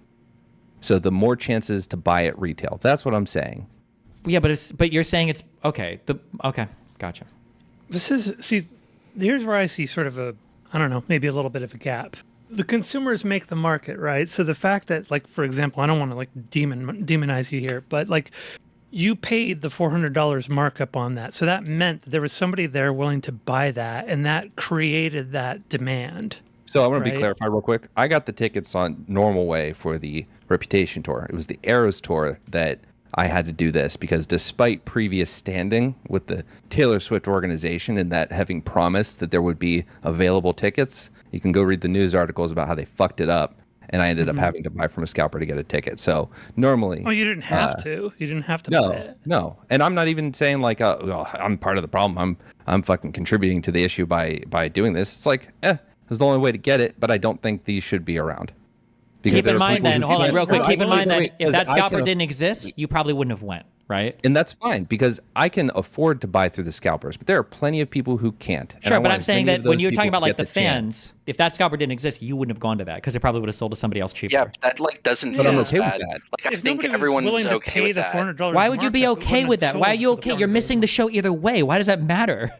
So the more chances to buy at retail. That's what I'm saying. Yeah, but you're saying it's okay. Okay, gotcha. Here's where I see sort of maybe a little bit of a gap. The consumers make the market, right? So the fact that, like, for example, I don't want to like demonize you here, but like you paid the $400 markup on that. So that meant that there was somebody there willing to buy that, and that created that demand. So I want to be Right. clarified real quick. I got the tickets on normal way for the Reputation tour. It was the Eras tour that I had to do this because despite previous standing with the Taylor Swift organization and that having promised that there would be available tickets, you can go read the news articles about how they fucked it up. And I ended up having to buy from a scalper to get a ticket. So normally, Oh, you didn't have to. You didn't have to buy it. No. And I'm not even saying like, well, I'm part of the problem. I'm fucking contributing to the issue by doing this. It's like, it was the only way to get it, but I don't think these should be around. Keep in mind then, hold on real quick. Keep in mind that if that scalper can didn't exist, you probably wouldn't have went, right? And that's fine because I can afford to buy through the scalpers, but there are plenty of people who can't. And Sure, I but want I'm as saying many that of when those you were talking people about like to the get chance. fans, if that scalper didn't exist, you wouldn't have gone to that because it probably would have sold to somebody else cheaper. Yeah, that like doesn't But feel I'm as okay with bad. that. Like I If think nobody was everyone's willing to okay pay with the that. $400 Why would you be markup, it okay wouldn't with have that? Why are sold you for the okay? You're $400 missing the show either way. Why does that matter?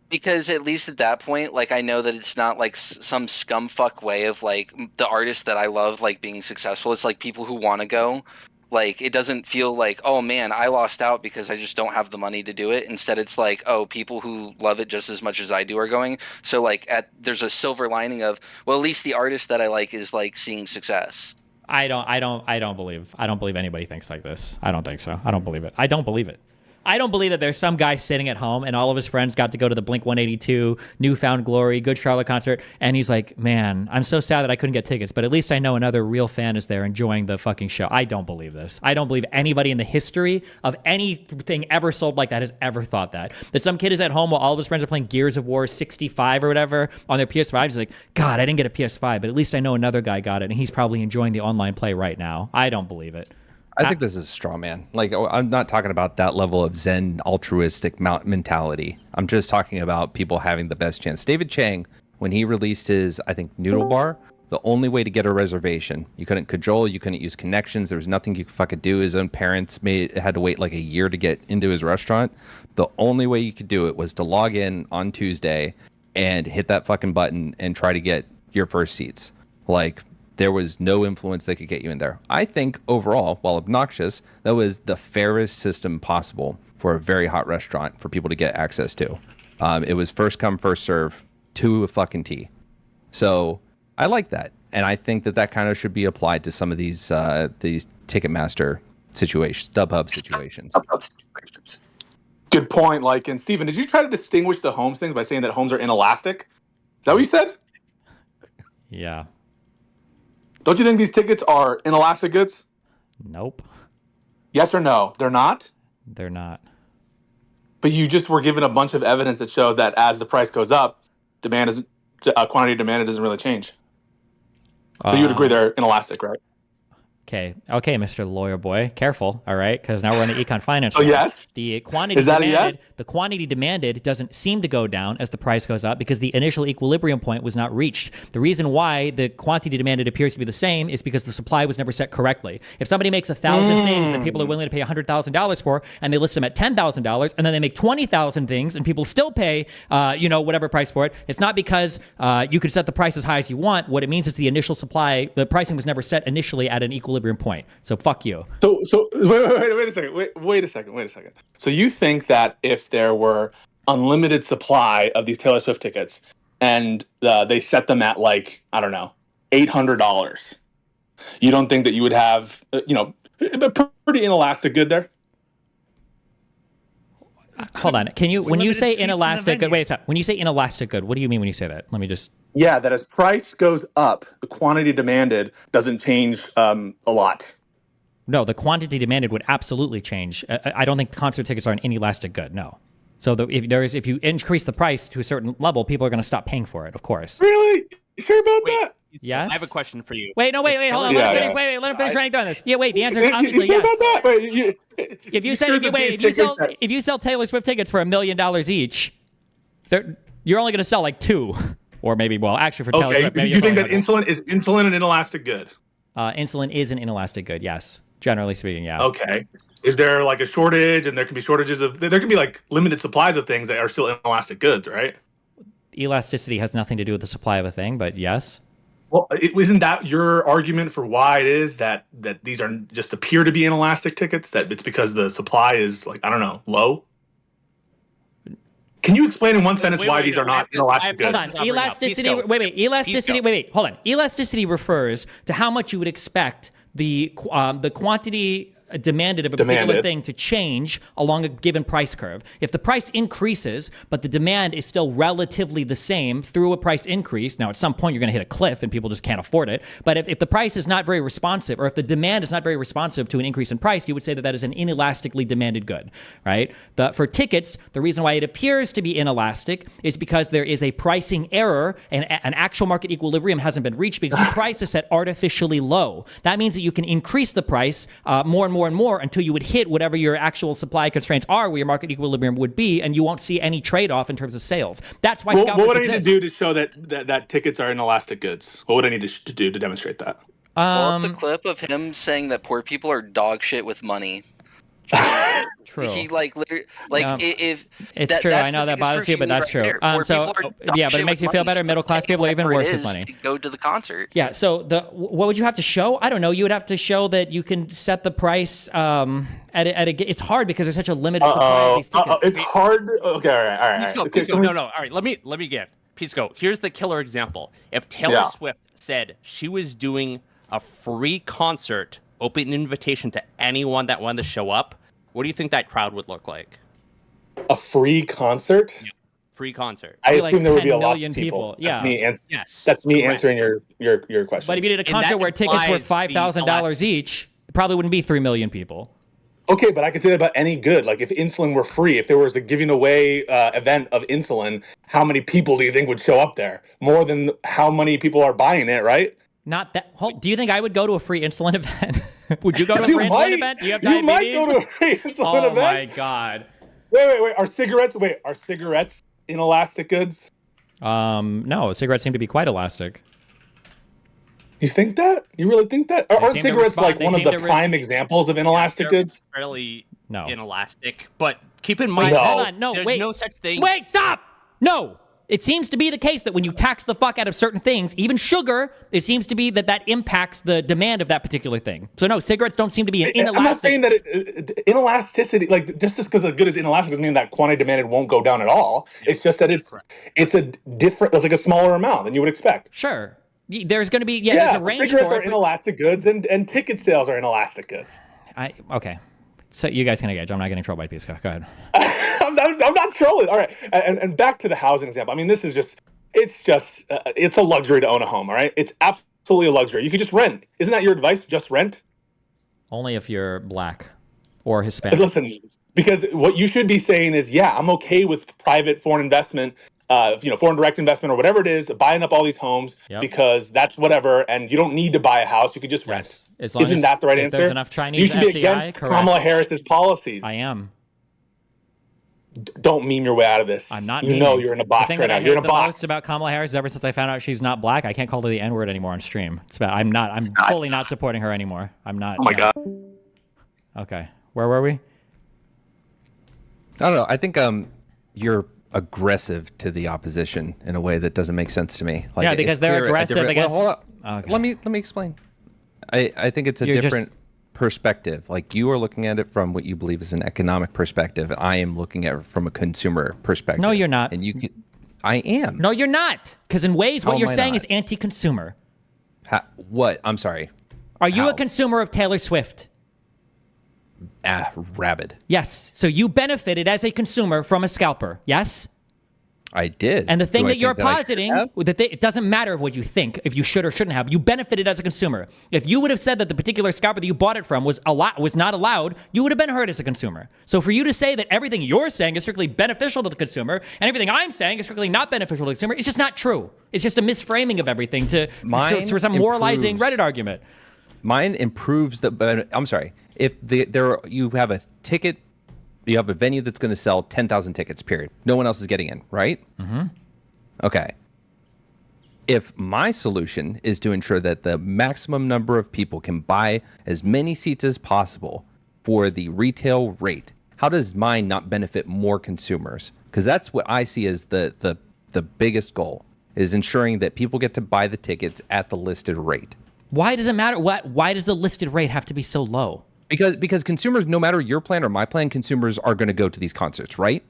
Because at least at that point, like I know that it's not like some scumfuck way of like the artists that I love like being successful. It's like people who want to go. Like it doesn't feel like, oh man, I lost out because I just don't have the money to do it. Instead, it's like, oh, people who love it just as much as I do are going. So like there's a silver lining of, well, at least the artist that I like is like seeing success. I don't believe anybody thinks like this. I don't think so. I don't believe it. I don't believe it. I don't believe that there's some guy sitting at home and all of his friends got to go to the Blink 182 Newfound Glory Good Charlotte concert and he's like, man, I'm so sad that I couldn't get tickets, but at least I know another real fan is there enjoying the fucking show. I don't believe this. I don't believe anybody in the history of anything ever sold like that has ever thought that some kid is at home while all of his friends are playing Gears of War 65 or whatever on their PS5. He's like, God, I didn't get a PS5, but at least I know another guy got it and he's probably enjoying the online play right now. I don't believe it. I think this is a straw man. Like, I'm not talking about that level of Zen altruistic mentality. I'm just talking about people having the best chance. David Chang, when he released his, I think, Noodle Bar, the only way to get a reservation, you couldn't cajole, you couldn't use connections, there was nothing you could fucking do. His own parents had to wait like a year to get into his restaurant. The only way you could do it was to log in on Tuesday and hit that fucking button and try to get your first seats. Like, there was no influence that could get you in there. I think overall, while obnoxious, that was the fairest system possible for a very hot restaurant for people to get access to. It was first come, first serve to a fucking T. So I like that. And I think that kind of should be applied to some of these Ticketmaster situations, StubHub situations. Good point. Like, and Steven, did you try to distinguish the homes things by saying that homes are inelastic? Is that what you said? Yeah. Don't you think these tickets are inelastic goods? Nope. Yes or no? They're not? They're not. But you just were given a bunch of evidence that showed that as the price goes up, quantity demanded doesn't really change. So you would agree they're inelastic, right? Okay, Mr. Lawyer Boy, careful, all right? Because now we're in the econ finance. Oh, yes? The quantity Is that demanded, a yes? The quantity demanded doesn't seem to go down as the price goes up because the initial equilibrium point was not reached. The reason why the quantity demanded appears to be the same is because the supply was never set correctly. If somebody makes 1,000 things that people are willing to pay $100,000 for, and they list them at $10,000, and then they make 20,000 things, and people still pay, whatever price for it, it's not because you could set the price as high as you want. What it means is the initial supply, the pricing was never set initially at an equilibrium point. So fuck you. So wait a second. So you think that if there were unlimited supply of these Taylor Swift tickets and they set them at like, I don't know, $800, you don't think that you would have, a pretty inelastic good there? Hold on. Can you, when you say seats in the inelastic good, venue. wait a second. When you say inelastic good, what do you mean when you say that? Let me just. Yeah, that as price goes up, the quantity demanded doesn't change a lot. No, the quantity demanded would absolutely change. I don't think concert tickets are an inelastic good. No. So if you increase the price to a certain level, people are going to stop paying for it. Of course. Really? You sure about that? Yes. I have a question for you. Wait, hold on. Yeah, Let him finish writing down this. Yeah, wait. The answer is obviously you sure yes. about that? Wait, If you sell Taylor Swift tickets for $1 million each, you're only going to sell like 2, or maybe actually for Taylor Swift. Do you think that insulin an inelastic good? Insulin is an inelastic good? Yes, generally speaking, yeah. Okay. Is there like a shortage, and there can be shortages there can be like limited supplies of things that are still inelastic goods, right? Elasticity has nothing to do with the supply of a thing, but yes. Well, isn't that your argument for why it is that these are just appear to be inelastic tickets? That it's because the supply is like, I don't know, low? Can you explain in one sentence why these are not inelastic goods? Hold on. Elasticity. Wait. Elasticity. Wait. Hold on. Elasticity refers to how much you would expect the quantity demanded of a particular thing to change along a given price curve. If the price increases, but the demand is still relatively the same through a price increase, now at some point you're going to hit a cliff and people just can't afford it. But if the price is not very responsive, or if the demand is not very responsive to an increase in price, you would say that that is an inelastically demanded good, right? For tickets, the reason why it appears to be inelastic is because there is a pricing error and an actual market equilibrium hasn't been reached because the price is set artificially low. That means that you can increase the price more and more and more until you would hit whatever your actual supply constraints are, where your market equilibrium would be, and you won't see any trade-off in terms of sales. That's why scalpers What would I need exist. to do to show that tickets are inelastic goods? What would I need to do to demonstrate that? Pull up the clip of him saying that poor people are dog shit with money. True. He if it's true. I know that bothers you, but that's true. But it makes you feel better. Middle class people are even worse with money. To go to the concert. Yeah. So what would you have to show? I don't know. You would have to show that you can set the price it's hard because there's such a limited supply of these tickets. It's hard. Okay. All right. Pisco. No. All right. Let me get Pisco. Here's the killer example. If Taylor Swift said she was doing a free concert, open invitation to anyone that wanted to show up, what do you think that crowd would look like? A free concert? Yeah. Free concert. I assume like there would be a 10 lot million of people. Yeah. That's me answering your question. But if you did a concert where tickets were $5,000 each, it probably wouldn't be 3 million people. Okay, but I could say that about any good. Like if insulin were free, if there was a giving away event of insulin, how many people do you think would show up there? More than how many people are buying it, right? Not that. Do you think I would go to a free insulin event? Would you go to a free insulin event? Do you have diabetes? You might go to a free insulin event. Oh my god. Wait. Are cigarettes inelastic goods? No, cigarettes seem to be quite elastic. You think that? You really think that? Aren't cigarettes like one of the prime examples of inelastic goods? Fairly inelastic, but keep in mind, there's no such thing. Wait, stop! No! It seems to be the case that when you tax the fuck out of certain things, even sugar, it seems to be that impacts the demand of that particular thing. So no, cigarettes don't seem to be an inelastic. I'm not saying that inelasticity, like just because a good is inelastic doesn't mean that quantity demanded won't go down at all. It's just that it's a different, it's like a smaller amount than you would expect. Sure. There's going to be, there's a range cigarettes for are inelastic goods and ticket sales are inelastic goods. Okay. So you guys can engage. I'm not getting trolled by Pisco. Go ahead. I'm not trolling. All right. And back to the housing example. I mean, this is it's a luxury to own a home. All right. It's absolutely a luxury. You could just rent. Isn't that your advice? Just rent? Only if you're black or Hispanic. Listen, because what you should be saying is, I'm okay with private foreign investment, foreign direct investment or whatever it is, buying up all these homes because that's whatever, and you don't need to buy a house. You could just rent. Isn't that the right answer? There's enough Chinese you should FDI, be against correct. Kamala Harris's policies. I am. Don't meme your way out of this. I'm not. You know you're in a box right now. You're in a box. The most about Kamala Harris ever since I found out she's not black. I can't call her the N-word anymore on stream. It's bad. I'm fully not supporting her anymore. I'm not. Oh my god. Okay, where were we? I don't know. I think you're aggressive to the opposition in a way that doesn't make sense to me. Like, because they're aggressive against. Well, okay. Let me explain. I think it's a different perspective. Like you are looking at it from what you believe is an economic perspective, and I am looking at it from a consumer perspective. No, you're not. And I am. No, you're not. Because in ways, what you're saying is anti-consumer. What? I'm sorry. Are you a consumer of Taylor Swift? Rabid. Yes. So you benefited as a consumer from a scalper. Yes. I did. And the thing that you're positing, it doesn't matter what you think, if you should or shouldn't have. You benefited as a consumer. If you would have said that the particular scalper that you bought it from was not allowed, you would have been hurt as a consumer. So for you to say that everything you're saying is strictly beneficial to the consumer and everything I'm saying is strictly not beneficial to the consumer, it's just not true. It's just a misframing of everything for some moralizing Reddit argument. Mine improves I'm sorry. If you have a ticket. You have a venue that's going to sell 10,000 tickets, period. No one else is getting in, right? Mm-hmm. Okay. If my solution is to ensure that the maximum number of people can buy as many seats as possible for the retail rate, how does mine not benefit more consumers? Because that's what I see as the biggest goal, is ensuring that people get to buy the tickets at the listed rate. Why does it matter? Why does the listed rate have to be so low? Because consumers, no matter your plan or my plan, consumers are going to go to these concerts, right?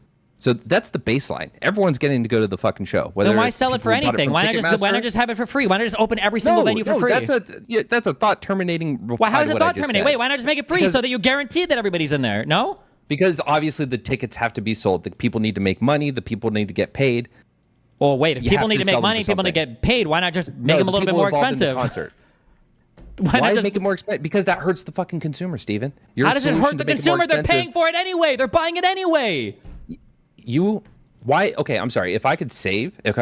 So that's the baseline. Everyone's getting to go to the fucking show. Then why sell it for anything? Why not just have it for free? Why not just open every single venue for free? That's a thought terminating. Well, how is it thought terminating? Wait, why not just make it free so that you're guaranteed that everybody's in there? No? Because obviously the tickets have to be sold. The people need to make money. The people need to get paid. Well, wait, if people need to make money, people need to get paid. Why not just make them a little bit more expensive? Why make it more expensive? Because that hurts the fucking consumer, Steven. How does it hurt the consumer? They're paying for it anyway. They're buying it anyway. Why? Okay, I'm sorry. If I could save, I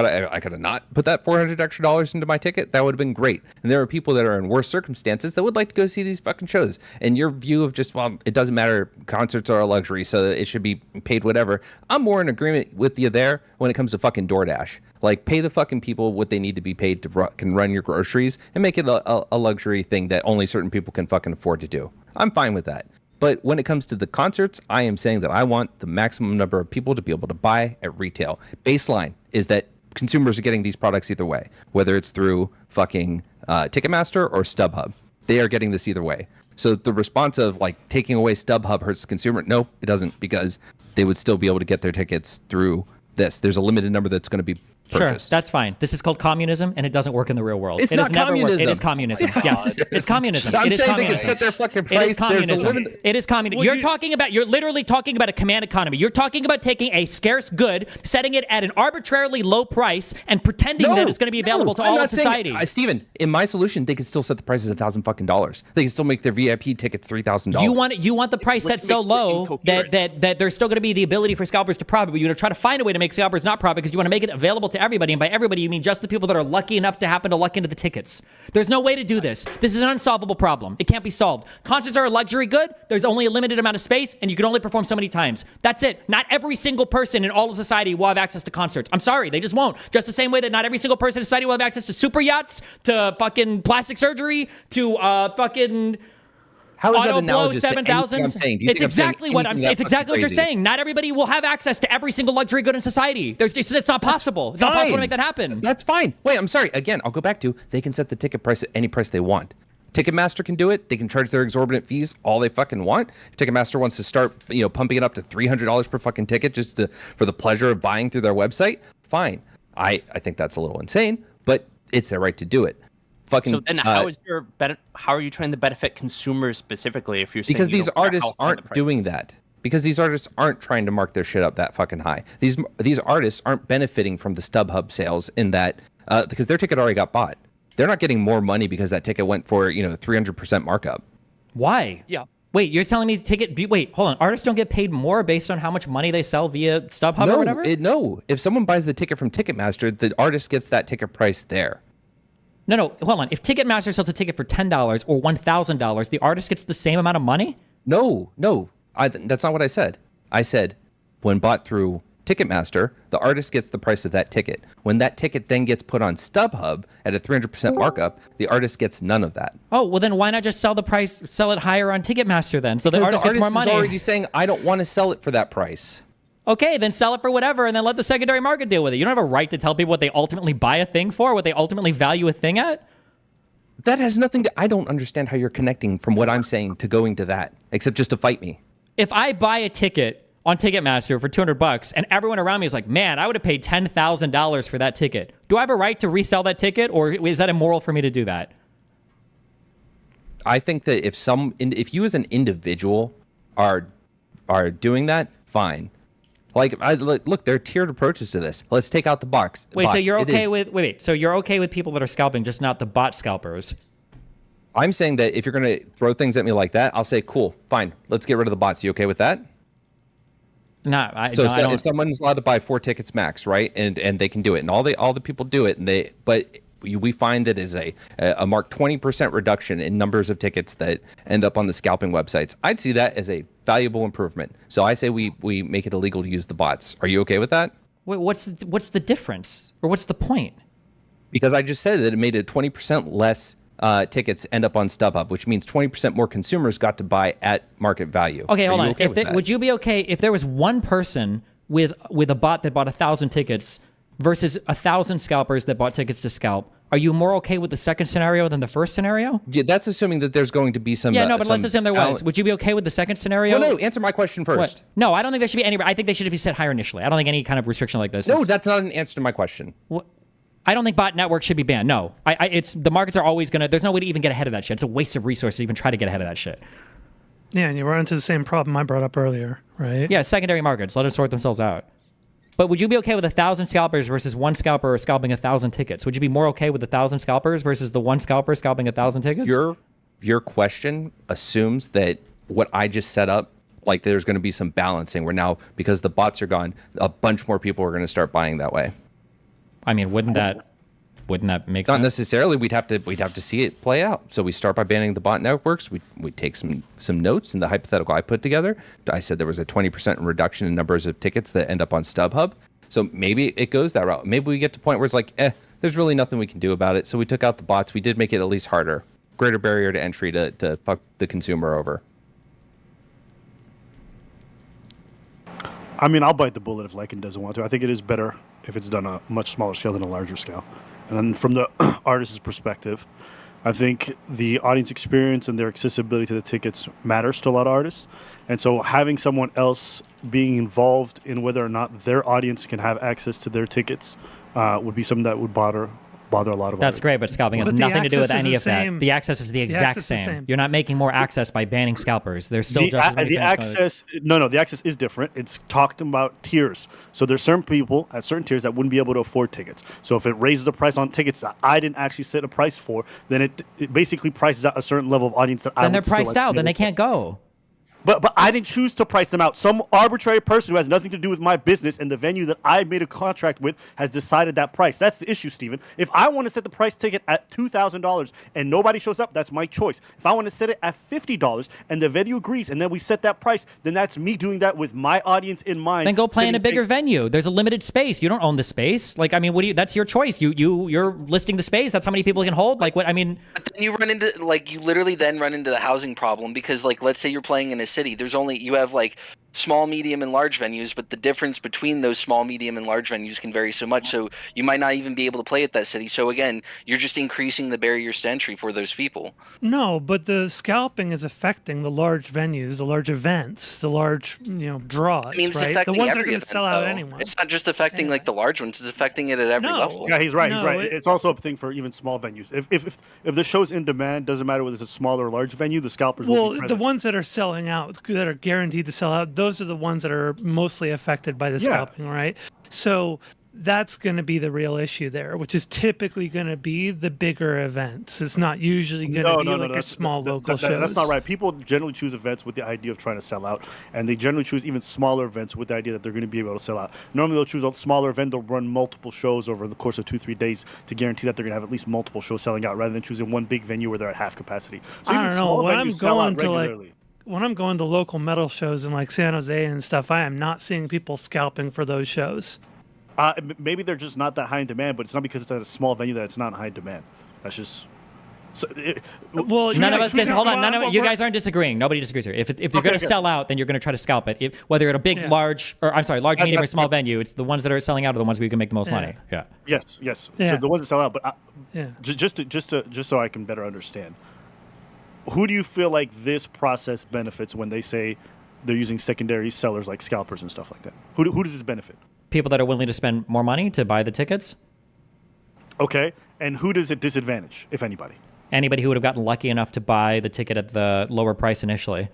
could have not put that $400 extra into my ticket. That would have been great. And there are people that are in worse circumstances that would like to go see these fucking shows. And your view of just, well, it doesn't matter. Concerts are a luxury, so it should be paid whatever. I'm more in agreement with you there when it comes to fucking DoorDash. Like, pay the fucking people what they need to be paid to can run your groceries and make it a luxury thing that only certain people can fucking afford to do. I'm fine with that. But when it comes to the concerts, I am saying that I want the maximum number of people to be able to buy at retail. Baseline is that consumers are getting these products either way, whether it's through fucking Ticketmaster or StubHub. They are getting this either way. So the response of like taking away StubHub hurts the consumer. No, it doesn't, because they would still be able to get their tickets through this. There's a limited number that's going to be purchased. Sure, that's fine. This is called communism, and it doesn't work in the real world. It's not communism. It is communism. Yes, it's communism. I'm it is saying communism. they can set their fucking price. It is communism. It is communism. Well, You're literally talking about a command economy. You're talking about taking a scarce good, setting it at an arbitrarily low price, and pretending that it's going to be available to all of society. Steven, in my solution, they can still set the prices at $1,000. They can still make their VIP tickets $3,000. You want the price set so low that there's still going to be the ability for scalpers to profit, but you're going to try to find a way to make scalpers not profit because you want to make it available to everybody. And by everybody, you mean just the people that are lucky enough to happen to luck into the tickets. There's no way to do this. This is an unsolvable problem. It can't be solved. Concerts are a luxury good. There's only a limited amount of space, and you can only perform so many times. That's it. Not every single person in all of society will have access to concerts. I'm sorry, they just won't. Just the same way that not every single person in society will have access to super yachts, to fucking plastic surgery, to fucking... How is that Auto Blow analogous to anything 7000s. I'm saying? It's exactly what I'm saying. It's It's exactly what you're saying. Not everybody will have access to every single luxury good in society. It's not possible. It's not possible to make that happen. That's fine. Wait, I'm sorry. Again, I'll go back to they can set the ticket price at any price they want. Ticketmaster can do it. They can charge their exorbitant fees all they fucking want. If Ticketmaster wants to start, pumping it up to $300 per fucking ticket just for the pleasure of buying through their website. Fine. I think that's a little insane, but it's their right to do it. So then how are you trying to benefit consumers specifically if you're saying because these artists aren't doing that? Because these artists aren't trying to mark their shit up that fucking high. These artists aren't benefiting from the StubHub sales in that because their ticket already got bought. They're not getting more money because that ticket went for 300% markup. Why? Yeah. Wait, you're telling me wait, hold on. Artists don't get paid more based on how much money they sell via StubHub or whatever? No. If someone buys the ticket from Ticketmaster, the artist gets that ticket price there. No, hold on. If Ticketmaster sells a ticket for $10 or $1,000, the artist gets the same amount of money? No. That's not what I said. I said when bought through Ticketmaster, the artist gets the price of that ticket. When that ticket then gets put on StubHub at a 300% markup, the artist gets none of that. Oh, well then why not just sell it higher on Ticketmaster then? So the artist gets more money. Is already saying, I don't want to sell it for that price. Okay, then sell it for whatever and then let the secondary market deal with it. You don't have a right to tell people what they ultimately buy a thing for, what they ultimately value a thing at? That has nothing to... I don't understand how you're connecting from what I'm saying to going to that, except just to fight me. If I buy a ticket on Ticketmaster for $200 and everyone around me is like, man, I would have paid $10,000 for that ticket. Do I have a right to resell that ticket, or is that immoral for me to do that? I think that if you as an individual are doing that, fine. Look, there are tiered approaches to this. Let's take out the box. Wait, so you're okay with so you're okay with people that are scalping, just not the bot scalpers? I'm saying that if you're going to throw things at me like that, I'll say, cool, fine. Let's get rid of the bots. You okay with that? I don't. If someone's allowed to buy 4 tickets max, right, and they can do it, and all the people do it, but we find that is a marked 20% reduction in numbers of tickets that end up on the scalping websites. I'd see that as a valuable improvement. So I say we make it illegal to use the bots. Are you okay with that? Wait, what's the difference, or what's the point? Because I just said that it made it 20% less tickets end up on StubHub, which means 20% more consumers got to buy at market value. Okay, hold on. Would you be okay if there was one person with a bot that bought 1,000 tickets versus 1,000 scalpers that bought tickets to scalp? Are you more okay with the second scenario than the first scenario? Yeah, that's assuming that there's going to be some. Yeah, no, but let's assume there was. Would you be okay with the second scenario? Well, no, answer my question first. What? No, I don't think there should be any. I think they should be set higher initially. I don't think any kind of restriction like this. No, that's not an answer to my question. What? I don't think bot networks should be banned. No, it's the markets are always gonna. There's no way to even get ahead of that shit. It's a waste of resources to even try to get ahead of that shit. Yeah, and you run into the same problem I brought up earlier, right? Yeah, secondary markets. Let them sort themselves out. But would you be okay with 1,000 scalpers versus one scalper scalping 1,000 tickets? Would you be more okay with 1,000 scalpers versus the one scalper scalping 1,000 tickets? Your question assumes that what I just set up, like there's going to be some balancing where now, because the bots are gone, a bunch more people are going to start buying that way. I mean, wouldn't that make sense? Not necessarily. We'd have to see it play out. So we start by banning the bot networks. We take some notes in the hypothetical I put together. I said there was a 20% reduction in numbers of tickets that end up on StubHub. So maybe it goes that route. Maybe we get to a point where it's like, there's really nothing we can do about it. So we took out the bots. We did make it at least harder. Greater barrier to entry to fuck the consumer over. I mean, I'll bite the bullet if Lycan doesn't want to. I think it is better if it's done on a much smaller scale than a larger scale. And then from the artist's perspective, I think the audience experience and their accessibility to the tickets matters to a lot of artists. And so having someone else being involved in whether or not their audience can have access to their tickets would be something that would bother a lot of That's artists. great, but scalping has nothing to do with any of that. The access is the exact same. You're not making more access by banning scalpers. There's still just as many the access. No, the access is different. It's talked about tiers. So there's certain people at certain tiers that wouldn't be able to afford tickets. So if it raises the price on tickets that I didn't actually set a price for, then it basically prices out a certain level of audience that then they're priced out. Then they can't go. But I didn't choose to price them out. Some arbitrary person who has nothing to do with my business and the venue that I made a contract with has decided that price. That's the issue, Steven. If I want to set the price ticket at $2,000 and nobody shows up, that's my choice. If I want to set it at $50 and the venue agrees and then we set that price, then that's me doing that with my audience in mind. Then go play in a bigger venue. There's a limited space. You don't own the space. Like, I mean, that's your choice. You're listing the space. That's how many people you can hold. Like, what I mean. But then you run into you literally then run into the housing problem because let's say you're playing in a city. You have small, medium, and large venues, but the difference between those small, medium, and large venues can vary so much. So you might not even be able to play at that city. So again, you're just increasing the barriers to entry for those people. No, but the scalping is affecting the large venues, the large events, the large draws. I mean, it's right? affecting the ones that are every going to sell out anyway. It's not just affecting the large ones; it's affecting it at every level. Yeah, he's right. It's also a thing for even small venues. If the show's in demand, doesn't matter whether it's a small or large venue, the scalpers will be present. The ones that are selling out, that are guaranteed to sell out, those are the ones that are mostly affected by the scalping, right? So that's going to be the real issue there, which is typically going to be the bigger events. It's not usually going to be your small local shows. That's not right. People generally choose events with the idea of trying to sell out, and they generally choose even smaller events with the idea that they're going to be able to sell out. Normally, they'll choose a smaller event. They'll run multiple shows over the course of 2-3 days to guarantee that they're going to have at least multiple shows selling out, rather than choosing one big venue where they're at half capacity. So I don't know. When I'm going to local metal shows in San Jose and stuff, I am not seeing people scalping for those shows. Maybe they're just not that high in demand, but it's not because it's at a small venue that it's not in high demand. That's just. None of us hold on. You guys aren't disagreeing. Nobody disagrees here. If you're going to sell out, then you're going to try to scalp it. Whether at a big, large, medium, or small venue, it's the ones that are selling out are the ones where you can make the most money. Yeah. Yes. Yeah. So the ones that sell out, but just so I can better understand, who do you feel like this process benefits when they say they're using secondary sellers like scalpers and stuff like that? Who does this benefit? People that are willing to spend more money to buy the tickets. Okay, and who does it disadvantage, if anybody? Anybody who would have gotten lucky enough to buy the ticket at the lower price initially.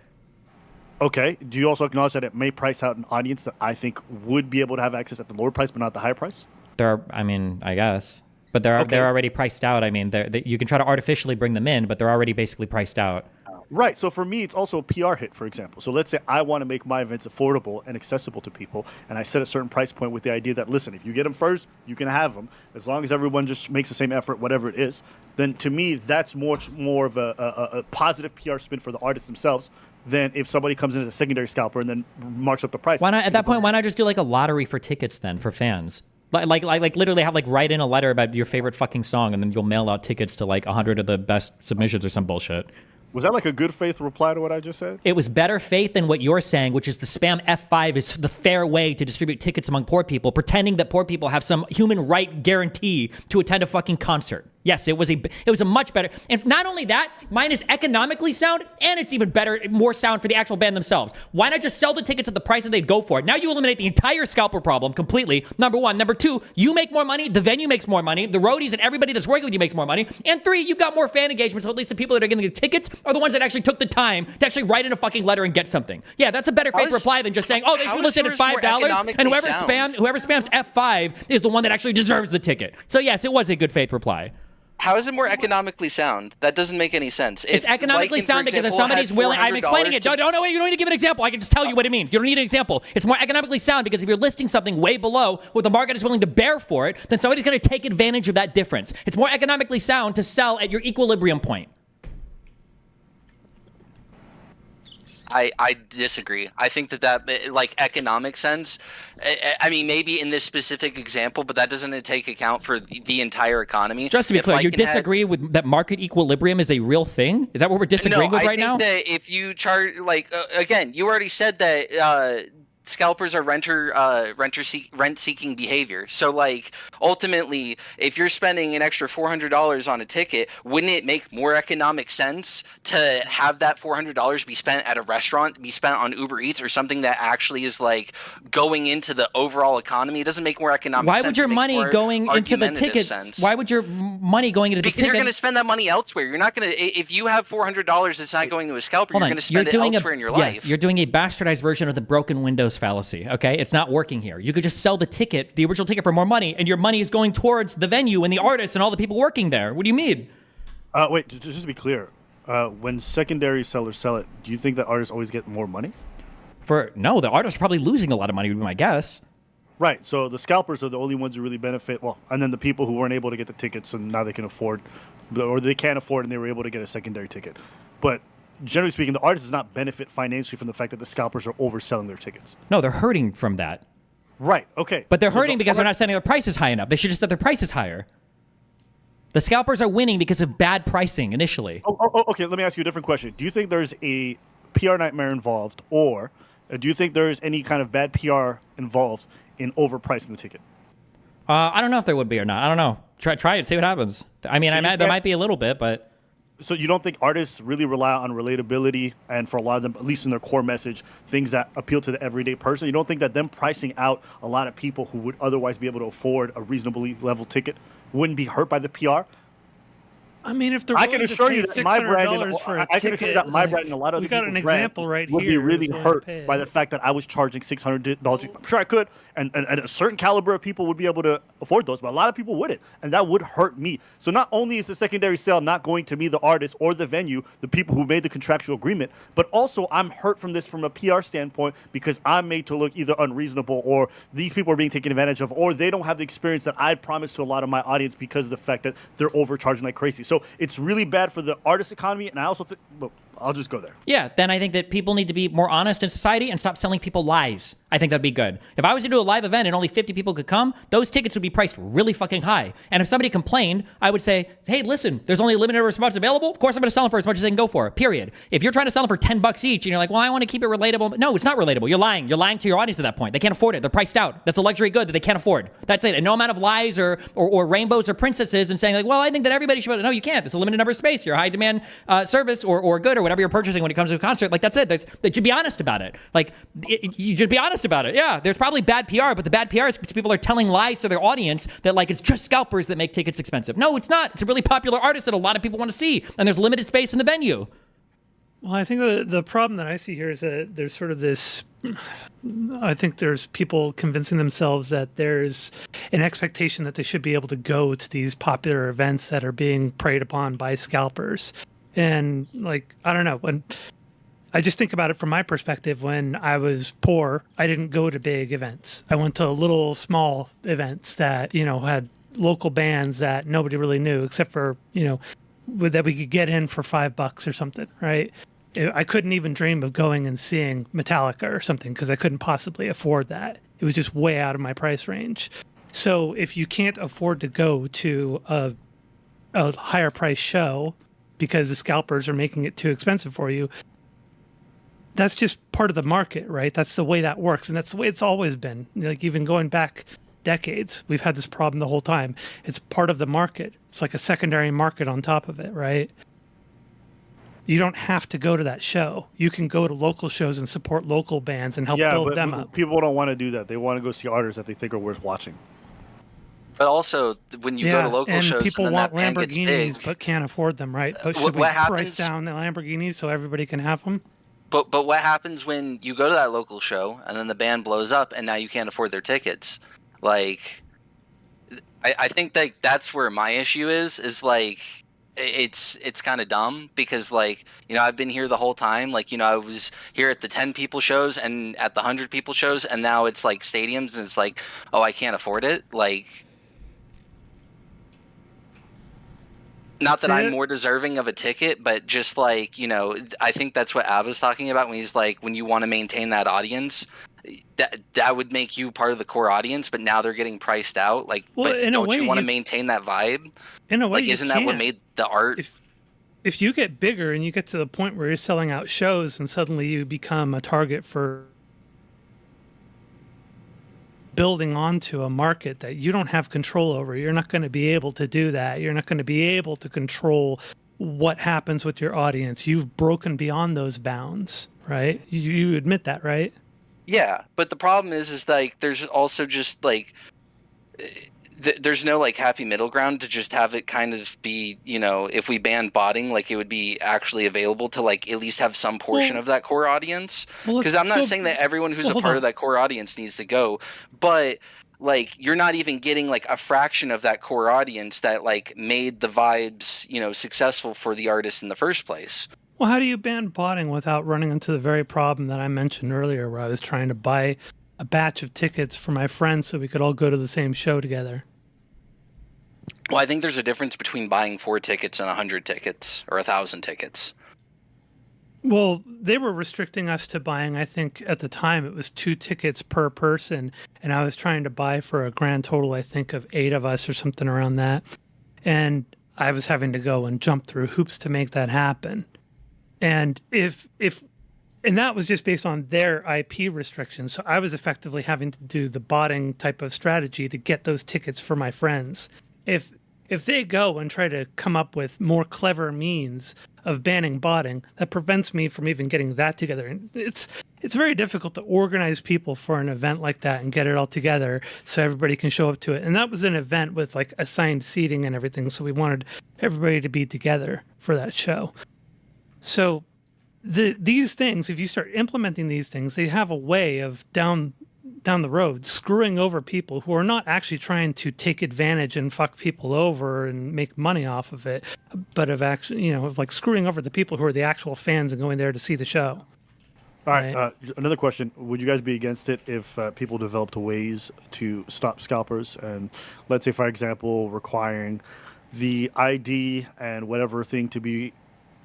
Okay, do you also acknowledge that it may price out an audience that I think would be able to have access at the lower price but not the high price? I guess. But they're already priced out. I mean, you can try to artificially bring them in, but they're already basically priced out. Right. So for me, it's also a PR hit, for example. So let's say I want to make my events affordable and accessible to people, and I set a certain price point with the idea that, listen, if you get them first, you can have them. As long as everyone just makes the same effort, whatever it is, then to me, that's much more of a positive PR spin for the artists themselves than if somebody comes in as a secondary scalper and then marks up the price. Why not, at that point, why not just do a lottery for tickets then for fans? Like literally have write in a letter about your favorite fucking song, and then you'll mail out tickets to 100 of the best submissions or some bullshit. Was that a good faith reply to what I just said? It was better faith than what you're saying, which is the spam F5 is the fair way to distribute tickets among poor people, pretending that poor people have some human right guarantee to attend a fucking concert. Yes, it was a much better. And not only that, mine is economically sound, and it's even better, more sound for the actual band themselves. Why not just sell the tickets at the price that they'd go for it? Now you eliminate the entire scalper problem completely. Number one. Number two, you make more money, the venue makes more money, the roadies and everybody that's working with you makes more money. And three, you've got more fan engagement, so at least the people that are getting the tickets are the ones that actually took the time to actually write in a fucking letter and get something. Yeah, that's a better faith reply than just saying, oh, they should list it at $5, and whoever spams F5 is the one that actually deserves the ticket. So yes, it was a good faith reply. How is it more economically sound? That doesn't make any sense. It's economically sound because if somebody's willing, I'm explaining it. No, wait, you don't need to give an example. I can just tell you what it means. You don't need an example. It's more economically sound because if you're listing something way below what the market is willing to bear for it, then somebody's going to take advantage of that difference. It's more economically sound to sell at your equilibrium point. I disagree. I think that like economic sense, I mean, maybe in this specific example, but that doesn't take account for the entire economy. Just to be clear, you disagree with that market equilibrium is a real thing? Is that what we're disagreeing with right now? No, I think that if you charge, like, again, you already said that scalpers are rent-seeking behavior. So, like, ultimately, if you're spending an extra $400 on a ticket, wouldn't it make more economic sense to have that $400 be spent at a restaurant, be spent on Uber Eats, or something that actually is, like, going into the overall economy? It doesn't make more economic sense. Why would your money going into the tickets? Why would your money going into the ticket? Because you're going to spend that money elsewhere. You're not going to, if you have $400 that's not going to a scalper, you're going to spend it elsewhere in your life. Yes, you're doing a bastardized version of the broken windows fallacy, okay? It's not working here. You could just sell the ticket, the original ticket, for more money, and your money is going towards the venue and the artists and all the people working there. What do you mean? Wait, just to be clear, when secondary sellers sell it, do you think that artists always get more money? No, the artists are probably losing a lot of money, would be my guess. Right, so the scalpers are the only ones who really benefit, well, and then the people who weren't able to get the tickets and now they can afford, or they can't afford and they were able to get a secondary ticket. But generally speaking, the artist does not benefit financially from the fact that the scalpers are overselling their tickets. No, they're hurting from that. Right, okay. But they're hurting because they're not setting their prices high enough. They should just set their prices higher. The scalpers are winning because of bad pricing initially. Okay, let me ask you a different question. Do you think there's a PR nightmare involved, or do you think there's any kind of bad PR involved in overpricing the ticket? I don't know if there would be or not. I don't know. Try it, see what happens. I mean, there might be a little bit, but... So you don't think artists really rely on relatability and for a lot of them, at least in their core message, things that appeal to the everyday person? You don't think that them pricing out a lot of people who would otherwise be able to afford a reasonably level ticket wouldn't be hurt by the PR? I mean, if they're I can assure you that my brand and a lot of we got an brands example right would here. be really hurt by the fact that I was charging $600. I'm sure I could, and a certain caliber of people would be able to afford those, but a lot of people wouldn't, and that would hurt me. So not only is the secondary sale not going to me, the artist or the venue, the people who made the contractual agreement, but also I'm hurt from this from a PR standpoint because I'm made to look either unreasonable or these people are being taken advantage of, or they don't have the experience that I promised to a lot of my audience because of the fact that they're overcharging like crazy. So it's really bad for the artist economy, and I also think, look, I'll just go there. Yeah, then I think that people need to be more honest in society and stop selling people lies. I think that'd be good. If I was to do a live event and only 50 people could come, those tickets would be priced really fucking high. And if somebody complained, I would say, hey, listen, there's only a limited number of spots available. Of course, I'm going to sell them for as much as they can go for, period. If you're trying to sell them for $10 each and you're like, well, I want to keep it relatable. No, it's not relatable. You're lying. You're lying to your audience at that point. They can't afford it. They're priced out. That's a luxury good that they can't afford. That's it. And no amount of lies or rainbows or princesses and saying like, well, I think that everybody should. No, you can't. There's a limited number of space. You're a high demand service or good or whatever you're purchasing when it comes to a concert. Like, that's it. They should be honest about it. Like, you should be honest about it. Yeah, there's probably bad PR, but the bad PR is because people are telling lies to their audience that like it's just scalpers that make tickets expensive. No, it's not. It's a really popular artist that a lot of people want to see, and there's limited space in the venue. Well, I think the problem that I see here is that there's sort of this. I think there's people convincing themselves that there's an expectation that they should be able to go to these popular events that are being preyed upon by scalpers. And like, I don't know, when I just think about it from my perspective, when I was poor, I didn't go to big events. I went to little small events that, had local bands that nobody really knew except for, that we could get in for $5 or something, right? I couldn't even dream of going and seeing Metallica or something because I couldn't possibly afford that. It was just way out of my price range. So if you can't afford to go to a higher price show because the scalpers are making it too expensive for you, that's just part of the market, right? That's the way that works. And that's the way it's always been. Like even going back decades. We've had this problem the whole time. It's part of the market. It's like a secondary market on top of it, right? You don't have to go to that show. You can go to local shows and support local bands and help build them up. People don't want to do that. They want to go see artists that they think are worth watching. But also, when you go to local shows, people and then want that band gets Lamborghinis big, but can't afford them, right? But should we price down the Lamborghinis so everybody can have them? But what happens when you go to that local show and then the band blows up and now you can't afford their tickets? Like, I think that that's where my issue is like, it's kind of dumb because, like, I've been here the whole time. Like, I was here at the 10 people shows and at the 100 people shows, and now it's like stadiums and it's like, oh, I can't afford it. Like, not that I'm more deserving of a ticket, but just like, I think that's what Av was talking about when he's like, when you want to maintain that audience, that would make you part of the core audience, but now they're getting priced out. Like, well, but don't you want to maintain that vibe? In a way, like, isn't that what made the art? If you get bigger and you get to the point where you're selling out shows and suddenly you become a target for building onto a market that you don't have control over, you're not going to be able to do that. You're not going to be able to control what happens with your audience. You've broken beyond those bounds, right? You admit that, right? Yeah, but the problem is like there's also just like there's no like happy middle ground to just have it kind of be, if we ban botting, like it would be actually available to like at least have some portion of that core audience. Because I'm not saying that everyone who's a part of that core audience needs to go, but like you're not even getting like a fraction of that core audience that like made the vibes, successful for the artist in the first place. Well, how do you ban botting without running into the very problem that I mentioned earlier, where I was trying to buy a batch of tickets for my friends so we could all go to the same show together? Well, I think there's a difference between buying 4 tickets and 100 tickets or 1,000 tickets. Well, they were restricting us to buying, I think at the time it was 2 tickets per person. And I was trying to buy for a grand total, I think, of 8 of us or something around that. And I was having to go and jump through hoops to make that happen. And and that was just based on their IP restrictions. So I was effectively having to do the botting type of strategy to get those tickets for my friends. If they go and try to come up with more clever means of banning botting, that prevents me from even getting that together. And it's very difficult to organize people for an event like that and get it all together so everybody can show up to it. And that was an event with like assigned seating and everything. So we wanted everybody to be together for that show. So these things, if you start implementing these things, they have a way of down the road screwing over people who are not actually trying to take advantage and fuck people over and make money off of it, but of actually, like screwing over the people who are the actual fans and going there to see the show. All right. Another question. Would you guys be against it if people developed ways to stop scalpers? And let's say, for example, requiring the ID and whatever thing to be,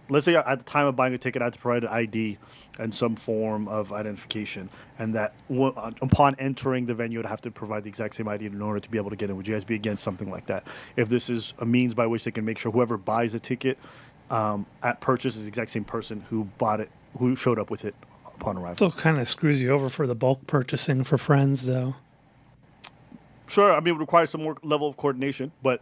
let's say at the time of buying a ticket, I had to provide an ID and some form of identification, and that upon entering the venue, I'd have to provide the exact same ID in order to be able to get in. Would you guys be against something like that? If this is a means by which they can make sure whoever buys a ticket at purchase is the exact same person who bought it, who showed up with it upon arrival. Still kind of screws you over for the bulk purchasing for friends, though. Sure, I mean, it requires some more level of coordination, but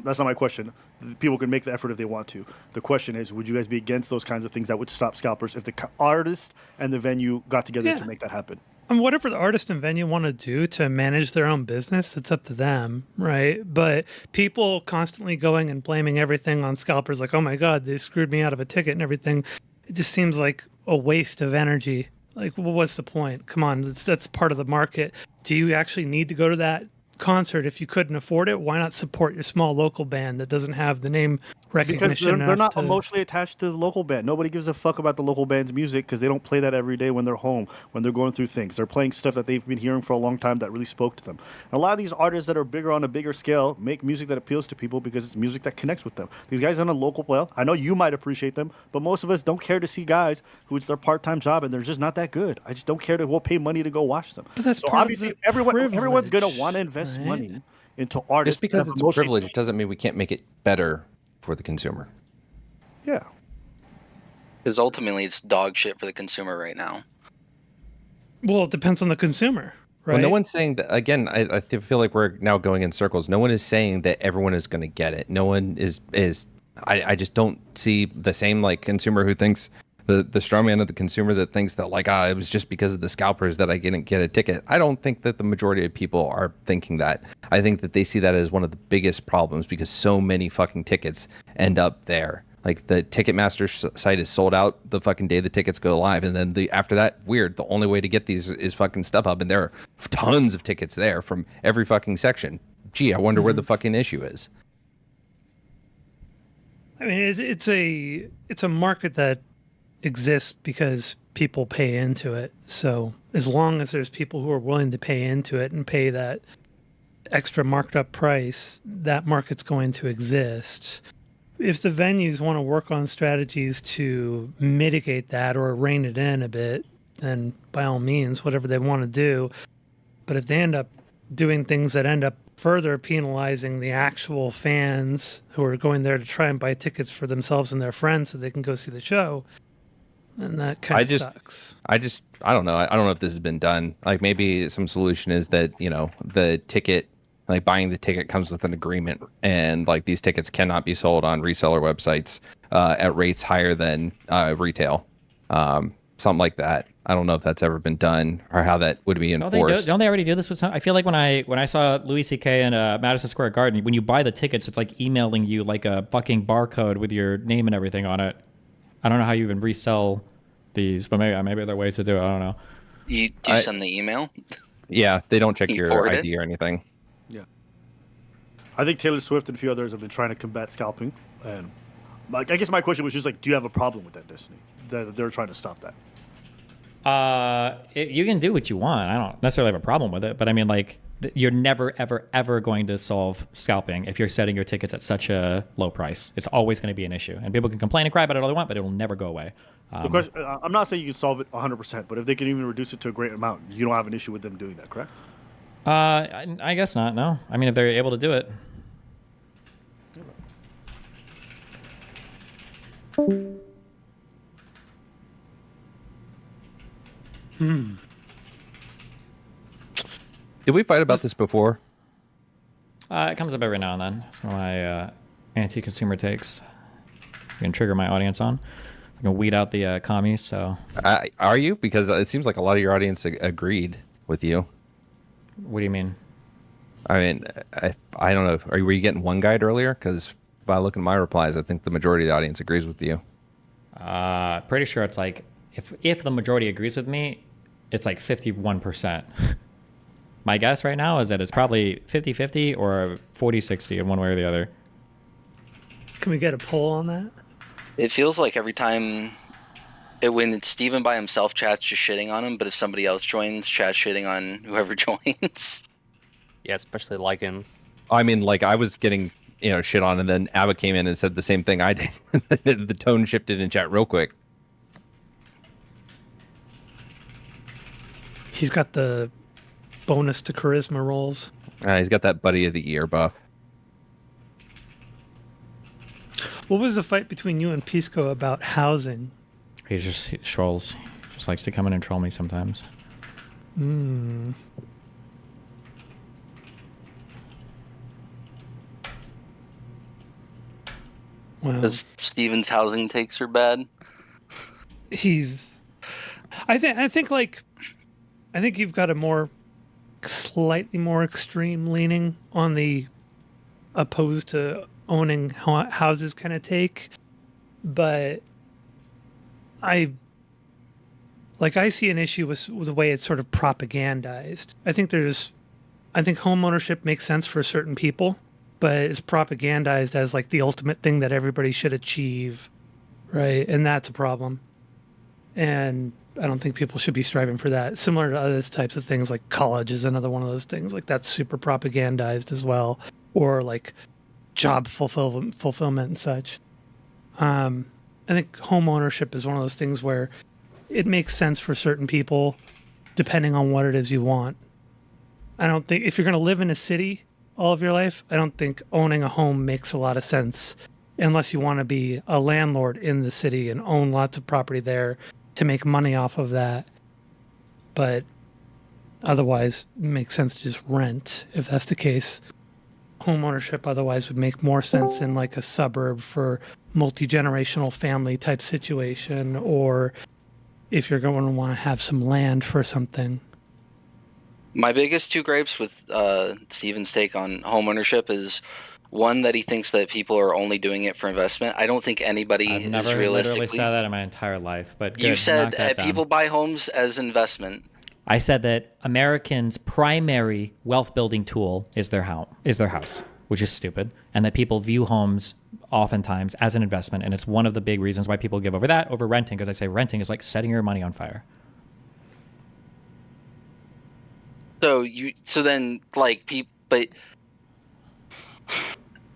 that's not my question. People can make the effort if they want to. The question is, would you guys be against those kinds of things that would stop scalpers if the artist and the venue got together to make that happen? And whatever the artist and venue want to do to manage their own business, it's up to them, right? But people constantly going and blaming everything on scalpers, like, oh my God, they screwed me out of a ticket and everything. It just seems like a waste of energy. Like, well, what's the point? Come on, that's part of the market. Do you actually need to go to that concert if you couldn't afford it? Why not support your small local band that doesn't have the name recognition? Because they're not emotionally attached to the local band. Nobody gives a fuck about the local band's music because they don't play that every day when they're home, when they're going through things. They're playing stuff that they've been hearing for a long time that really spoke to them. And a lot of these artists that are bigger on a bigger scale make music that appeals to people because it's music that connects with them. These guys on a local, well, I know you might appreciate them, but most of us don't care to see guys who it's their part-time job and they're just not that good. I just don't care to we'll pay money to go watch them. But that's so part obviously of the everyone's going to want to invest money into artists. Just because it's a privilege doesn't mean we can't make it better for the consumer. Yeah. Because ultimately it's dog shit for the consumer right now. Well, it depends on the consumer, right? Well, no one's saying that. Again, I feel like we're now going in circles. No one is saying that everyone is going to get it. No one is. I just don't see the same like consumer who thinks the straw man of the consumer that thinks that like it was just because of the scalpers that I didn't get a ticket. I don't think that the majority of people are thinking that. I think that they see that as one of the biggest problems because so many fucking tickets end up there. Like the Ticketmaster site is sold out the fucking day the tickets go live, and then after that, weird. The only way to get these is fucking StubHub, and there are tons of tickets there from every fucking section. Gee, I wonder where the fucking issue is. I mean, it's a market that exists because people pay into it. So as long as there's people who are willing to pay into it and pay that extra marked up price, that market's going to exist. If the venues want to work on strategies to mitigate that or rein it in a bit, then by all means, whatever they want to do. But if they end up doing things that end up further penalizing the actual fans who are going there to try and buy tickets for themselves and their friends so they can go see the show, then that kind of sucks. I don't know. I don't know if this has been done. Like maybe some solution is that, the ticket, like buying the ticket comes with an agreement, and like these tickets cannot be sold on reseller websites at rates higher than retail. Something like that. I don't know if that's ever been done or how that would be enforced. Don't they already do this with some? I feel like when I saw Louis C.K. in Madison Square Garden, when you buy the tickets, it's like emailing you like a fucking barcode with your name and everything on it. I don't know how you even resell these, but maybe there are ways to do it. I don't know. Do you send the email? Yeah, they don't check your forward ID or anything. Yeah. I think Taylor Swift and a few others have been trying to combat scalping. And I guess my question was just like, do you have a problem with that, Destiny? That they're trying to stop that? You can do what you want. I don't necessarily have a problem with it, but I mean, like, you're never, ever, ever going to solve scalping if you're setting your tickets at such a low price. It's always going to be an issue, and people can complain and cry about it all they want, but it'll never go away. The question, I'm not saying you can solve it 100%, but if they can even reduce it to a great amount, you don't have an issue with them doing that, correct? I guess not. No, I mean, if they're able to do it. Did we fight about this before? It comes up every now and then. It's one of my anti-consumer takes. You can trigger my audience on. I can weed out the commies. So, are you? Because it seems like a lot of your audience agreed with you. What do you mean? I mean, I don't know. Were you getting one guide earlier? Because by looking at my replies, I think the majority of the audience agrees with you. Pretty sure it's like if the majority agrees with me, it's like 51%. My guess right now is that it's probably 50-50 or 40-60 in one way or the other. Can we get a poll on that? It feels like every time when it's Steven by himself, chat's just shitting on him, but if somebody else joins, chat's shitting on whoever joins. Yeah, especially like him. I mean, like I was getting, shit on, and then Abba came in and said the same thing I did. The tone shifted in chat real quick. He's got the bonus to charisma rolls. He's got that buddy of the year buff. What was the fight between you and Pisco about housing? He trolls. He just likes to come in and troll me sometimes. Hmm. Well, Because Steven's housing takes are bad. I think you've got a slightly more extreme leaning on the opposed to owning houses kind of take, but I see an issue with the way it's sort of propagandized. I think home ownership makes sense for certain people, but it's propagandized as like the ultimate thing that everybody should achieve, right? And that's a problem. And I don't think people should be striving for that. Similar to other types of things, like college is another one of those things. Like that's super propagandized as well, or like job fulfillment and such. I think home ownership is one of those things where it makes sense for certain people, depending on what it is you want. I don't think if you're going to live in a city all of your life, I don't think owning a home makes a lot of sense, unless you want to be a landlord in the city and own lots of property there to make money off of that. But Otherwise, it makes sense to just rent if that's the case. Home ownership otherwise would make more sense in like a suburb for multi-generational family type situation, or if you're going to want to have some land for something. My biggest two gripes with Steven's take on home ownership is one, that he thinks that people are only doing it for investment. I don't think anybody I've is never realistically. literally said that in my entire life, but You good, said knock that down. people buy homes as investment. I said that Americans' primary wealth building tool is their house, which is stupid, and that people view homes oftentimes as an investment, and it's one of the big reasons why people give over renting, because I say renting is like setting your money on fire. So then like people, but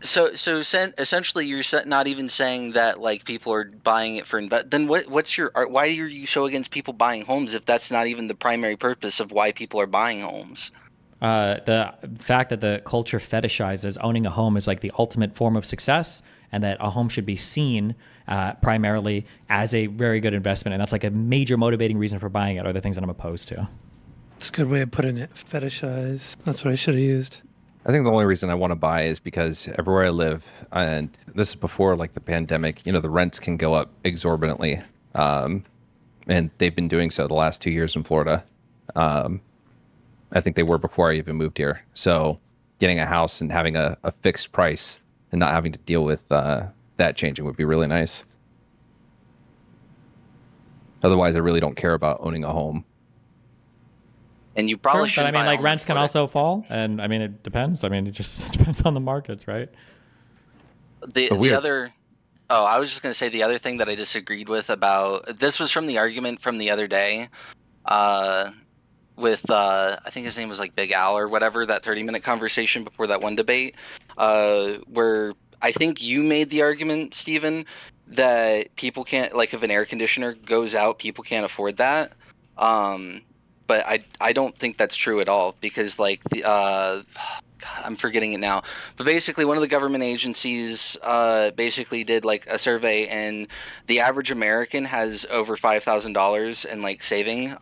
so essentially you're not even saying that like people are buying it for then what's your, why are you so against people buying homes if that's not even the primary purpose of why people are buying homes? The fact that the culture fetishizes owning a home is like the ultimate form of success, and that a home should be seen primarily as a very good investment, and that's like a major motivating reason for buying it, are the things that I'm opposed to. It's a good way of putting it. Fetishize. That's what I should have used. I think the only reason I want to buy is because everywhere I live, and this is before like the pandemic, the rents can go up exorbitantly. And they've been doing so the last 2 years in Florida. I think they were before I even moved here. So getting a house and having a fixed price and not having to deal with that changing would be really nice. Otherwise, I really don't care about owning a home. And you probably should. But I mean, like rents can also fall, and I mean, it depends. I mean, it depends on the markets, right? The other, I was just gonna say the other thing that I disagreed with about this was from the argument from the other day, with I think his name was like Big Al or whatever, that 30-minute conversation before that one debate, where I think you made the argument, Steven, that people can't, like if an air conditioner goes out, people can't afford that. But I don't think that's true at all, because like the God, I'm forgetting it now. But basically, one of the government agencies basically did like a survey, and the average American has over $5,000 in like saving.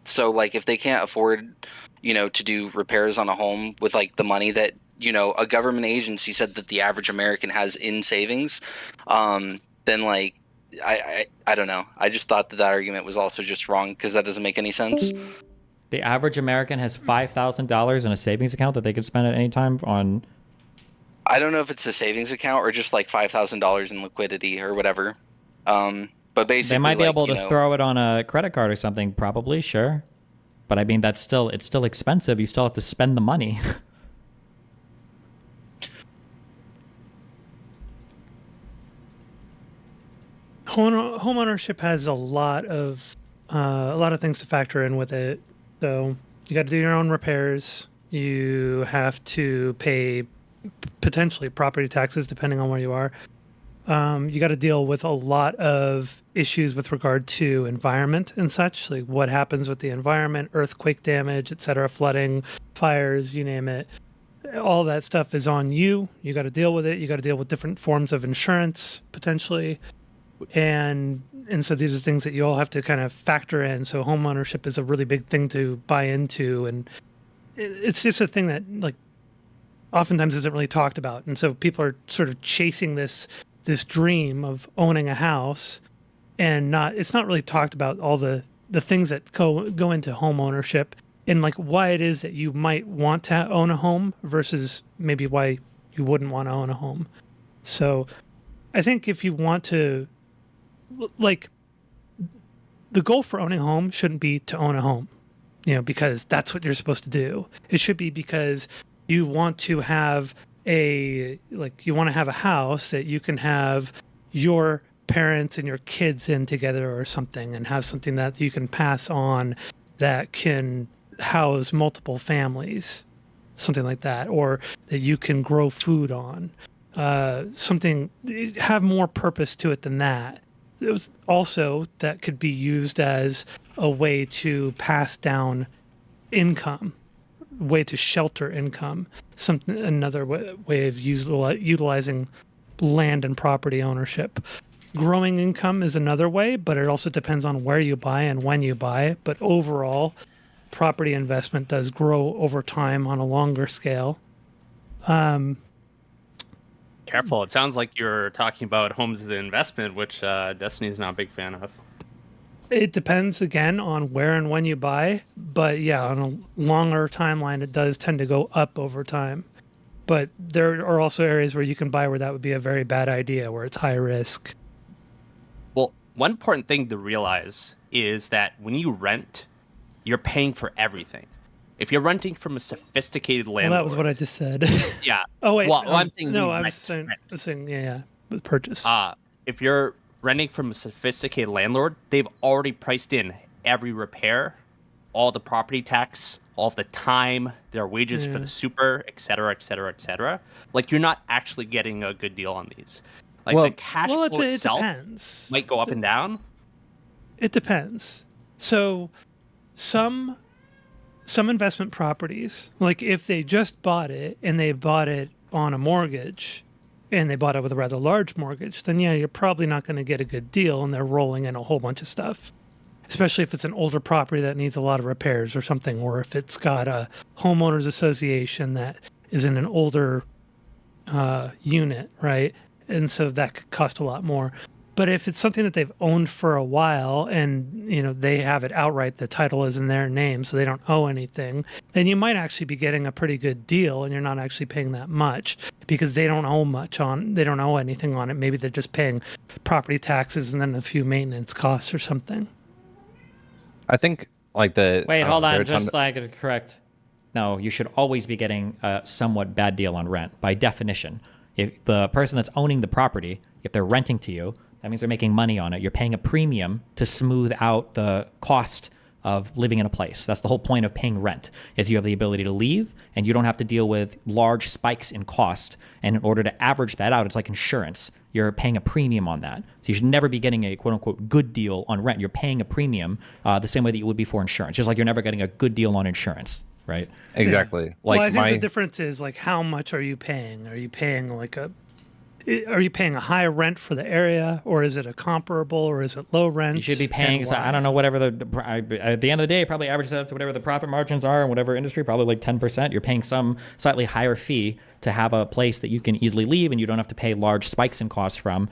So like if they can't afford, to do repairs on a home with like the money that a government agency said that the average American has in savings, then like I don't know. I just thought that argument was also just wrong, because that doesn't make any sense. The average American has $5,000 in a savings account that they could spend at any time on. I don't know if it's a savings account or just like $5,000 in liquidity or whatever. But basically, they might be able to throw it on a credit card or something, probably, sure. But I mean, it's still expensive. You still have to spend the money. Home ownership has a lot of things to factor in with it. So you got to do your own repairs. You have to pay potentially property taxes depending on where you are. You got to deal with a lot of issues with regard to environment and such, like what happens with the environment, earthquake damage, etc., flooding, fires, you name it. All that stuff is on you. You got to deal with it. You got to deal with different forms of insurance potentially. And so these are things that you all have to kind of factor in. So home ownership is a really big thing to buy into, and it's just a thing that like oftentimes isn't really talked about. And so people are sort of chasing this dream of owning a house, and it's not really talked about all the things that go into home ownership, and like why it is that you might want to own a home versus maybe why you wouldn't want to own a home. So I think if you want to, like, the goal for owning a home shouldn't be to own a home, because that's what you're supposed to do. It should be because you want to have a house that you can have your parents and your kids in together or something, and have something that you can pass on that can house multiple families, something like that, or that you can grow food on. Something, have more purpose to it than that. It was also that could be used as a way to pass down income, way to shelter income, another way of utilizing land and property ownership. Growing income is another way, but it also depends on where you buy and when you buy. But overall, property investment does grow over time on a longer scale. Careful. It sounds like you're talking about homes as an investment, which Destiny's not a big fan of. It depends again on where and when you buy, but yeah, on a longer timeline, it does tend to go up over time. But there are also areas where you can buy where that would be a very bad idea, where it's high risk. Well, one important thing to realize is that when you rent, you're paying for everything. If you're renting from a sophisticated landlord, Well, that was what I just said. yeah. Oh wait, Well, I'm saying no, when you I rent. was saying, yeah, with purchase. If you're renting from a sophisticated landlord, they've already priced in every repair, all the property tax, all of the time, their wages for the super, et cetera, et cetera, et cetera. Like, you're not actually getting a good deal on these. Like, the cash flow itself might go up and down. It depends. So some investment properties, like if they just bought it and they bought it on a mortgage and they bought it with a rather large mortgage, then yeah, you're probably not going to get a good deal, and they're rolling in a whole bunch of stuff. Especially if it's an older property that needs a lot of repairs or something, or if it's got a homeowners association that is in an older unit, right? And so that could cost a lot more. But if it's something that they've owned for a while and, you know, they have it outright, the title is in their name, so they don't owe anything, then you might actually be getting a pretty good deal, and you're not actually paying that much because they don't owe anything on it. Maybe they're just paying property taxes and then a few maintenance costs or something. I think like the Wait, hold on, just like correct. No, you should always be getting a somewhat bad deal on rent by definition. If the person that's owning the property, if they're renting to you, that means they're making money on it. You're paying a premium to smooth out the cost of living in a place. That's the whole point of paying rent, is you have the ability to leave and you don't have to deal with large spikes in cost. And in order to average that out, it's like insurance. You're paying a premium on that. So you should never be getting a quote unquote good deal on rent. You're paying a premium the same way that you would be for insurance. Just like you're never getting a good deal on insurance, right? Exactly. Yeah. Well, I think the difference is like, how much are you paying? Are you paying a high rent for the area, or is it a comparable, or is it low rent? You should be paying, so I don't know, whatever at the end of the day, it probably averages out to whatever the profit margins are in whatever industry, probably like 10%. You're paying some slightly higher fee to have a place that you can easily leave and you don't have to pay large spikes in costs from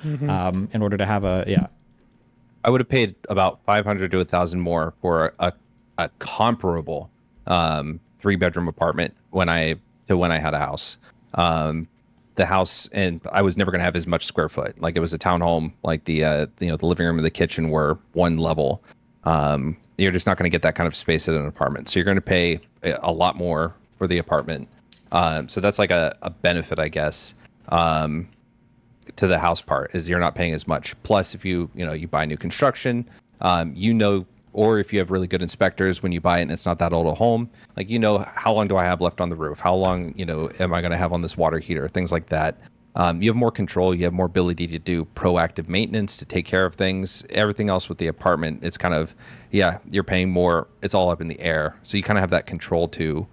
in order to have I would have paid about $500 to $1,000 more for a comparable 3-bedroom apartment when I had a house. The house, and I was never going to have as much square foot. Like, it was a townhome. Like the living room and the kitchen were one level. You're just not going to get that kind of space at an apartment. So you're going to pay a lot more for the apartment. So that's like a benefit, I guess, to the house part, is you're not paying as much. Plus, if you buy new construction, or if you have really good inspectors when you buy it and it's not that old a home, like, how long do I have left on the roof? How long, am I going to have on this water heater? Things like that. You have more control. You have more ability to do proactive maintenance, to take care of things. Everything else with the apartment, it's kind of, you're paying more. It's all up in the air. So you kind of have that control to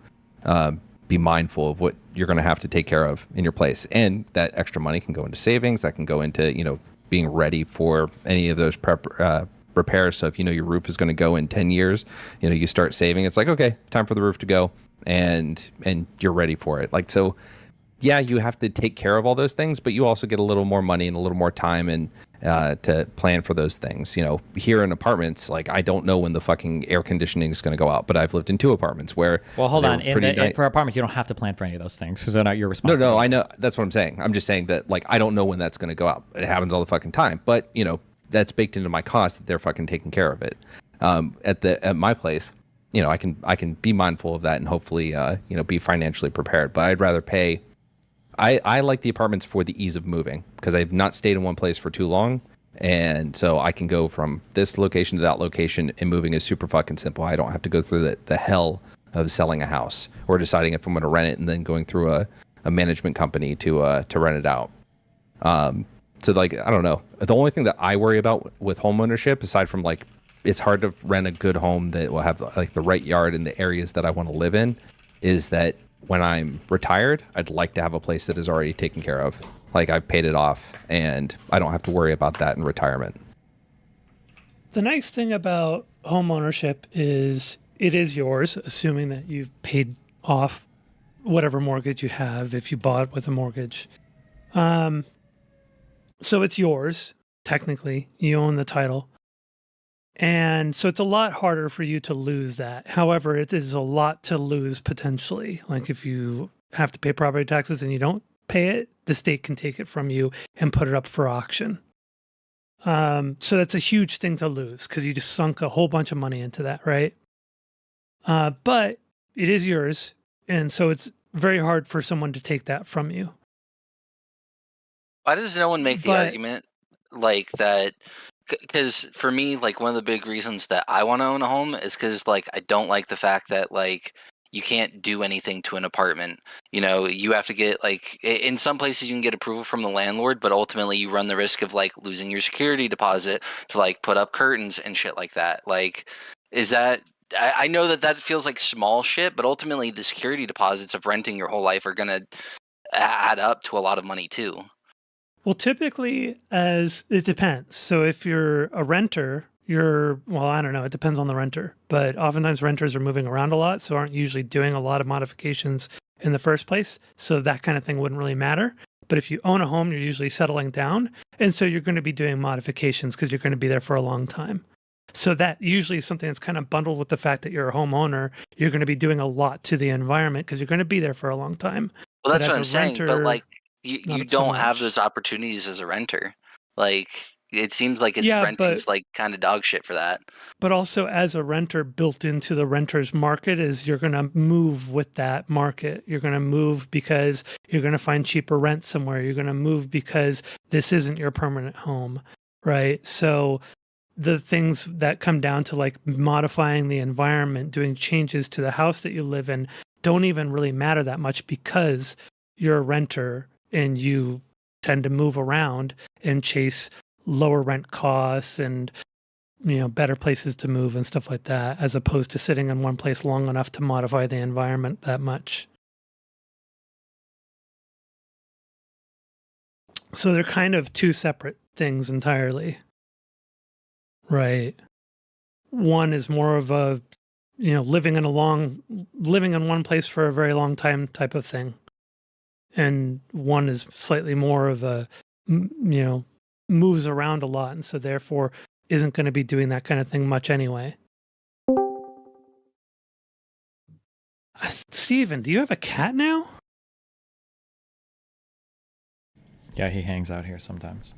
be mindful of what you're going to have to take care of in your place. And that extra money can go into savings. That can go into, being ready for any of those repairs. So if your roof is going to go in 10 years, you start saving. It's like, okay, time for the roof to go, and you're ready for it. Like, so yeah, you have to take care of all those things, but you also get a little more money and a little more time and to plan for those things. Here in apartments, like, I don't know when the fucking air conditioning is going to go out, but I've lived in 2 apartments where for apartments, you don't have to plan for any of those things because they're not your responsibility. No, I know. That's what I'm saying. I'm just saying that, like, I don't know when that's going to go out. It happens all the fucking time, but that's baked into my cost that they're fucking taking care of it. At my place, I can be mindful of that and hopefully be financially prepared. But I'd rather pay. I like the apartments for the ease of moving because I've not stayed in one place for too long, and so I can go from this location to that location, and moving is super fucking simple. I don't have to go through the hell of selling a house or deciding if I'm going to rent it and then going through a management company to rent it out. So, like, I don't know. The only thing that I worry about with home ownership, aside from, like, it's hard to rent a good home that will have, like, the right yard in the areas that I want to live in, is that when I'm retired, I'd like to have a place that is already taken care of. Like, I've paid it off, and I don't have to worry about that in retirement. The nice thing about home ownership is it is yours, assuming that you've paid off whatever mortgage you have if you bought with a mortgage. So it's yours, technically. You own the title. And so it's a lot harder for you to lose that. However, it is a lot to lose potentially. Like if you have to pay property taxes and you don't pay it, the state can take it from you and put it up for auction. So that's a huge thing to lose because you just sunk a whole bunch of money into that, right? But it is yours. And so it's very hard for someone to take that from you. Why does no one make the argument like that? Because for me, like one of the big reasons that I want to own a home is because like I don't like the fact that like you can't do anything to an apartment. You know, you have to get like in some places you can get approval from the landlord, but ultimately you run the risk of like losing your security deposit to like put up curtains and shit like that. Like, is that? I know that feels like small shit, but ultimately the security deposits of renting your whole life are gonna add up to a lot of money too. Well, typically, as it depends. So if you're a renter, well, I don't know, it depends on the renter. But oftentimes renters are moving around a lot, so aren't usually doing a lot of modifications in the first place. So that kind of thing wouldn't really matter. But if you own a home, you're usually settling down. And so you're going to be doing modifications because you're going to be there for a long time. So that usually is something that's kind of bundled with the fact that you're a homeowner. You're going to be doing a lot to the environment because you're going to be there for a long time. Well, that's what I'm saying. But like, you don't have those opportunities as a renter. Like it seems like renting's like kind of dog shit for that. But also as a renter, built into the renter's market is you're going to move with that market. You're going to move because you're going to find cheaper rent somewhere. You're going to move because this isn't your permanent home, right? So the things that come down to like modifying the environment, doing changes to the house that you live in don't even really matter that much because you're a renter and you tend to move around and chase lower rent costs and, you know, better places to move and stuff like that, as opposed to sitting in one place long enough to modify the environment that much. So they're kind of two separate things entirely. Right. One is more of a, you know, living in one place for a very long time type of thing. And one is slightly more of a, you know, moves around a lot. And so therefore isn't going to be doing that kind of thing much anyway. Steven, do you have a cat now? Yeah, he hangs out here sometimes.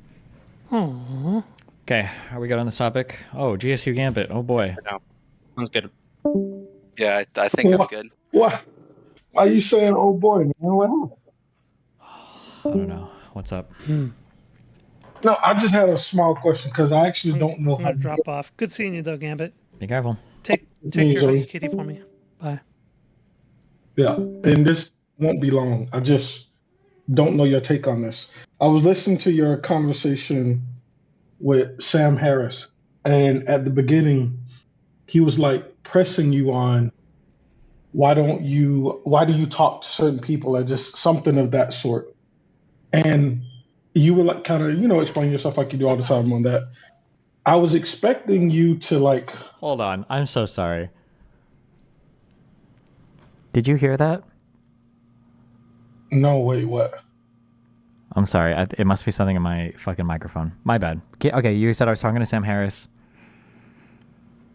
Oh. Okay, are we good on this topic? Oh, GSU Gambit. Oh boy. No, sounds good. Yeah, I think I'm good. What? Why are you saying, "Oh boy"? Man? What happened? I don't know. What's up? No, I just had a small question because I actually don't know I'm how gonna drop off. Good seeing you though, Gambit. Be careful. Take care of your kitty for me. Bye. Yeah, and this won't be long. I just don't know your take on this. I was listening to your conversation with Sam Harris, and at the beginning, he was like pressing you on why do you talk to certain people, or just something of that sort. And you were like kind of, you know, explain yourself like you do all the time on that. I was expecting you to like. Hold on, I'm so sorry. Did you hear that? No, wait, what? I'm sorry. It must be something in my fucking microphone. My bad. Okay, you said I was talking to Sam Harris.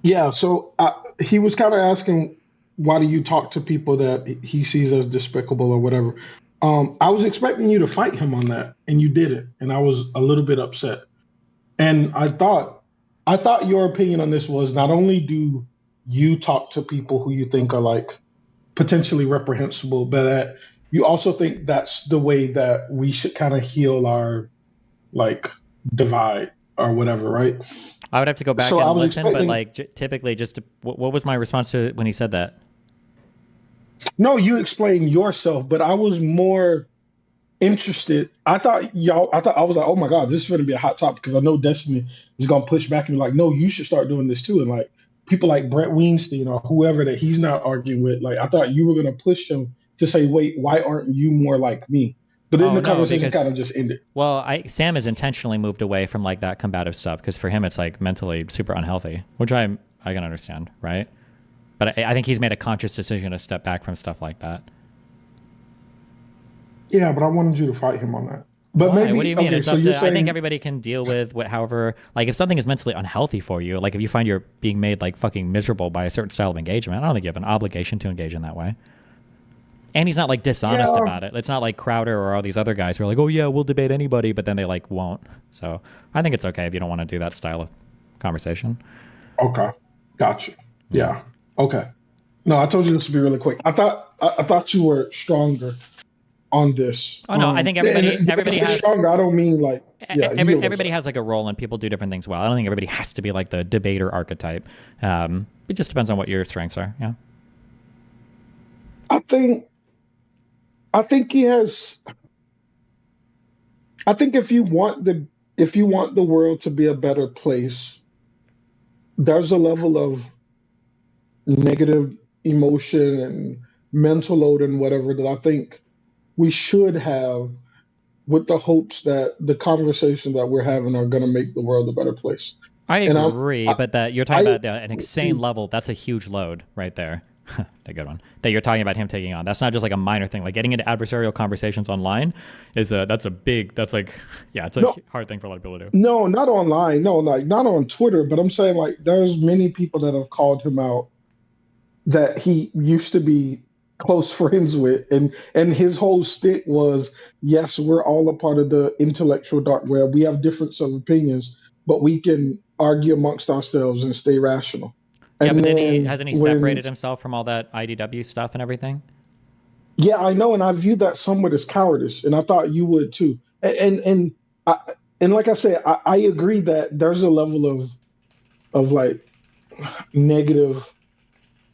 Yeah, so he was kind of asking, why do you talk to people that he sees as despicable or whatever? I was expecting you to fight him on that, and you didn't, and I was a little bit upset. And I thought your opinion on this was not only do you talk to people who you think are like potentially reprehensible, but that you also think that's the way that we should kind of heal our like divide or whatever, right? I would have to go back and listen, but like typically, what was my response to it when he said that? No, you explain yourself, but I was more interested. I thought I was like, oh my God, this is going to be a hot topic because I know Destiny is going to push back and be like, no, you should start doing this too. And like people like Brett Weinstein or whoever that he's not arguing with, like I thought you were going to push him to say, wait, why aren't you more like me? But then the conversation kind of just ended. Well, Sam has intentionally moved away from like that combative stuff because for him it's like mentally super unhealthy, which I can understand, right? But I think he's made a conscious decision to step back from stuff like that. Yeah, but I wanted you to fight him on that. But Why? maybe, What do you mean? okay, It's so up you're to, I saying, think everybody can deal with however, like if something is mentally unhealthy for you, like if you find you're being made like fucking miserable by a certain style of engagement, I don't think you have an obligation to engage in that way. And he's not like dishonest about it. It's not like Crowder or all these other guys who are like, oh yeah, we'll debate anybody, but then they like won't. So I think it's okay if you don't want to do that style of conversation. Okay, gotcha. Yeah, okay. No, I told you this would be really quick. I thought you were stronger on this. Oh no, I think everybody has stronger. I don't mean like everybody has like a role and people do different things well. I don't think everybody has to be like the debater archetype. It just depends on what your strengths are. Yeah. I think he has. I think if you want the world to be a better place, there's a level of negative emotion and mental load and whatever that I think we should have, with the hopes that the conversation that we're having are going to make the world a better place. I agree, but that you're talking about an insane level. That's a huge load right there. A good one that you're talking about him taking on. That's not just like a minor thing. Like getting into adversarial conversations online it's a hard thing for a lot of people to do. No, not online. No, like not on Twitter. But I'm saying like there's many people that have called him out that he used to be close friends with, and his whole stick was, yes, we're all a part of the intellectual dark web. We have difference of opinions, but we can argue amongst ourselves and stay rational. Yeah, and but hasn't he separated himself from all that IDW stuff and everything? Yeah, I know, and I view that somewhat as cowardice, and I thought you would too. And like I said, I agree that there's a level of like negative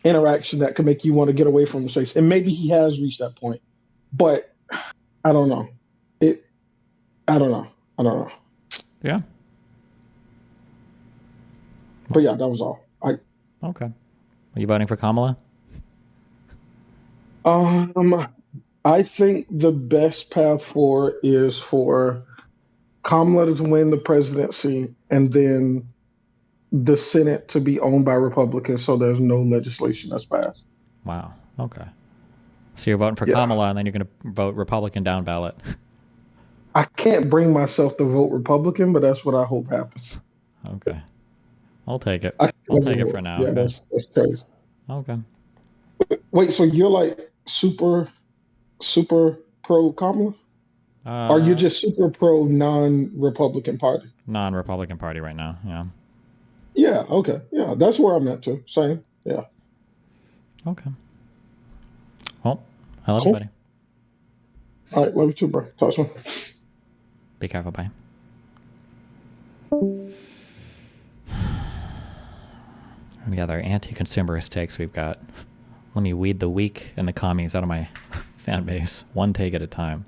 interaction that can make you want to get away from the space, and maybe he has reached that point, but I don't know. I don't know. Yeah. But yeah, that was all. Okay. Are you voting for Kamala? I think the best path forward is for Kamala to win the presidency and then the Senate to be owned by Republicans, so there's no legislation that's passed. Wow. Okay. So you're voting for Kamala, and then you're going to vote Republican down ballot. I can't bring myself to vote Republican, but that's what I hope happens. Okay. I'll take it. I'll take it for now. Yeah, okay. That's crazy. Okay. Wait, so you're like super pro Kamala? Or you're just super pro non-Republican Party? Non-Republican Party right now, yeah. Yeah, okay. Yeah, that's where I'm at too. Same, yeah. Okay. Well, I love you, buddy. All right, love you too, bro. Talk soon. Be careful, bye. And the other anti-consumerist takes we've got. Let me weed the weak and the commies out of my fan base, one take at a time.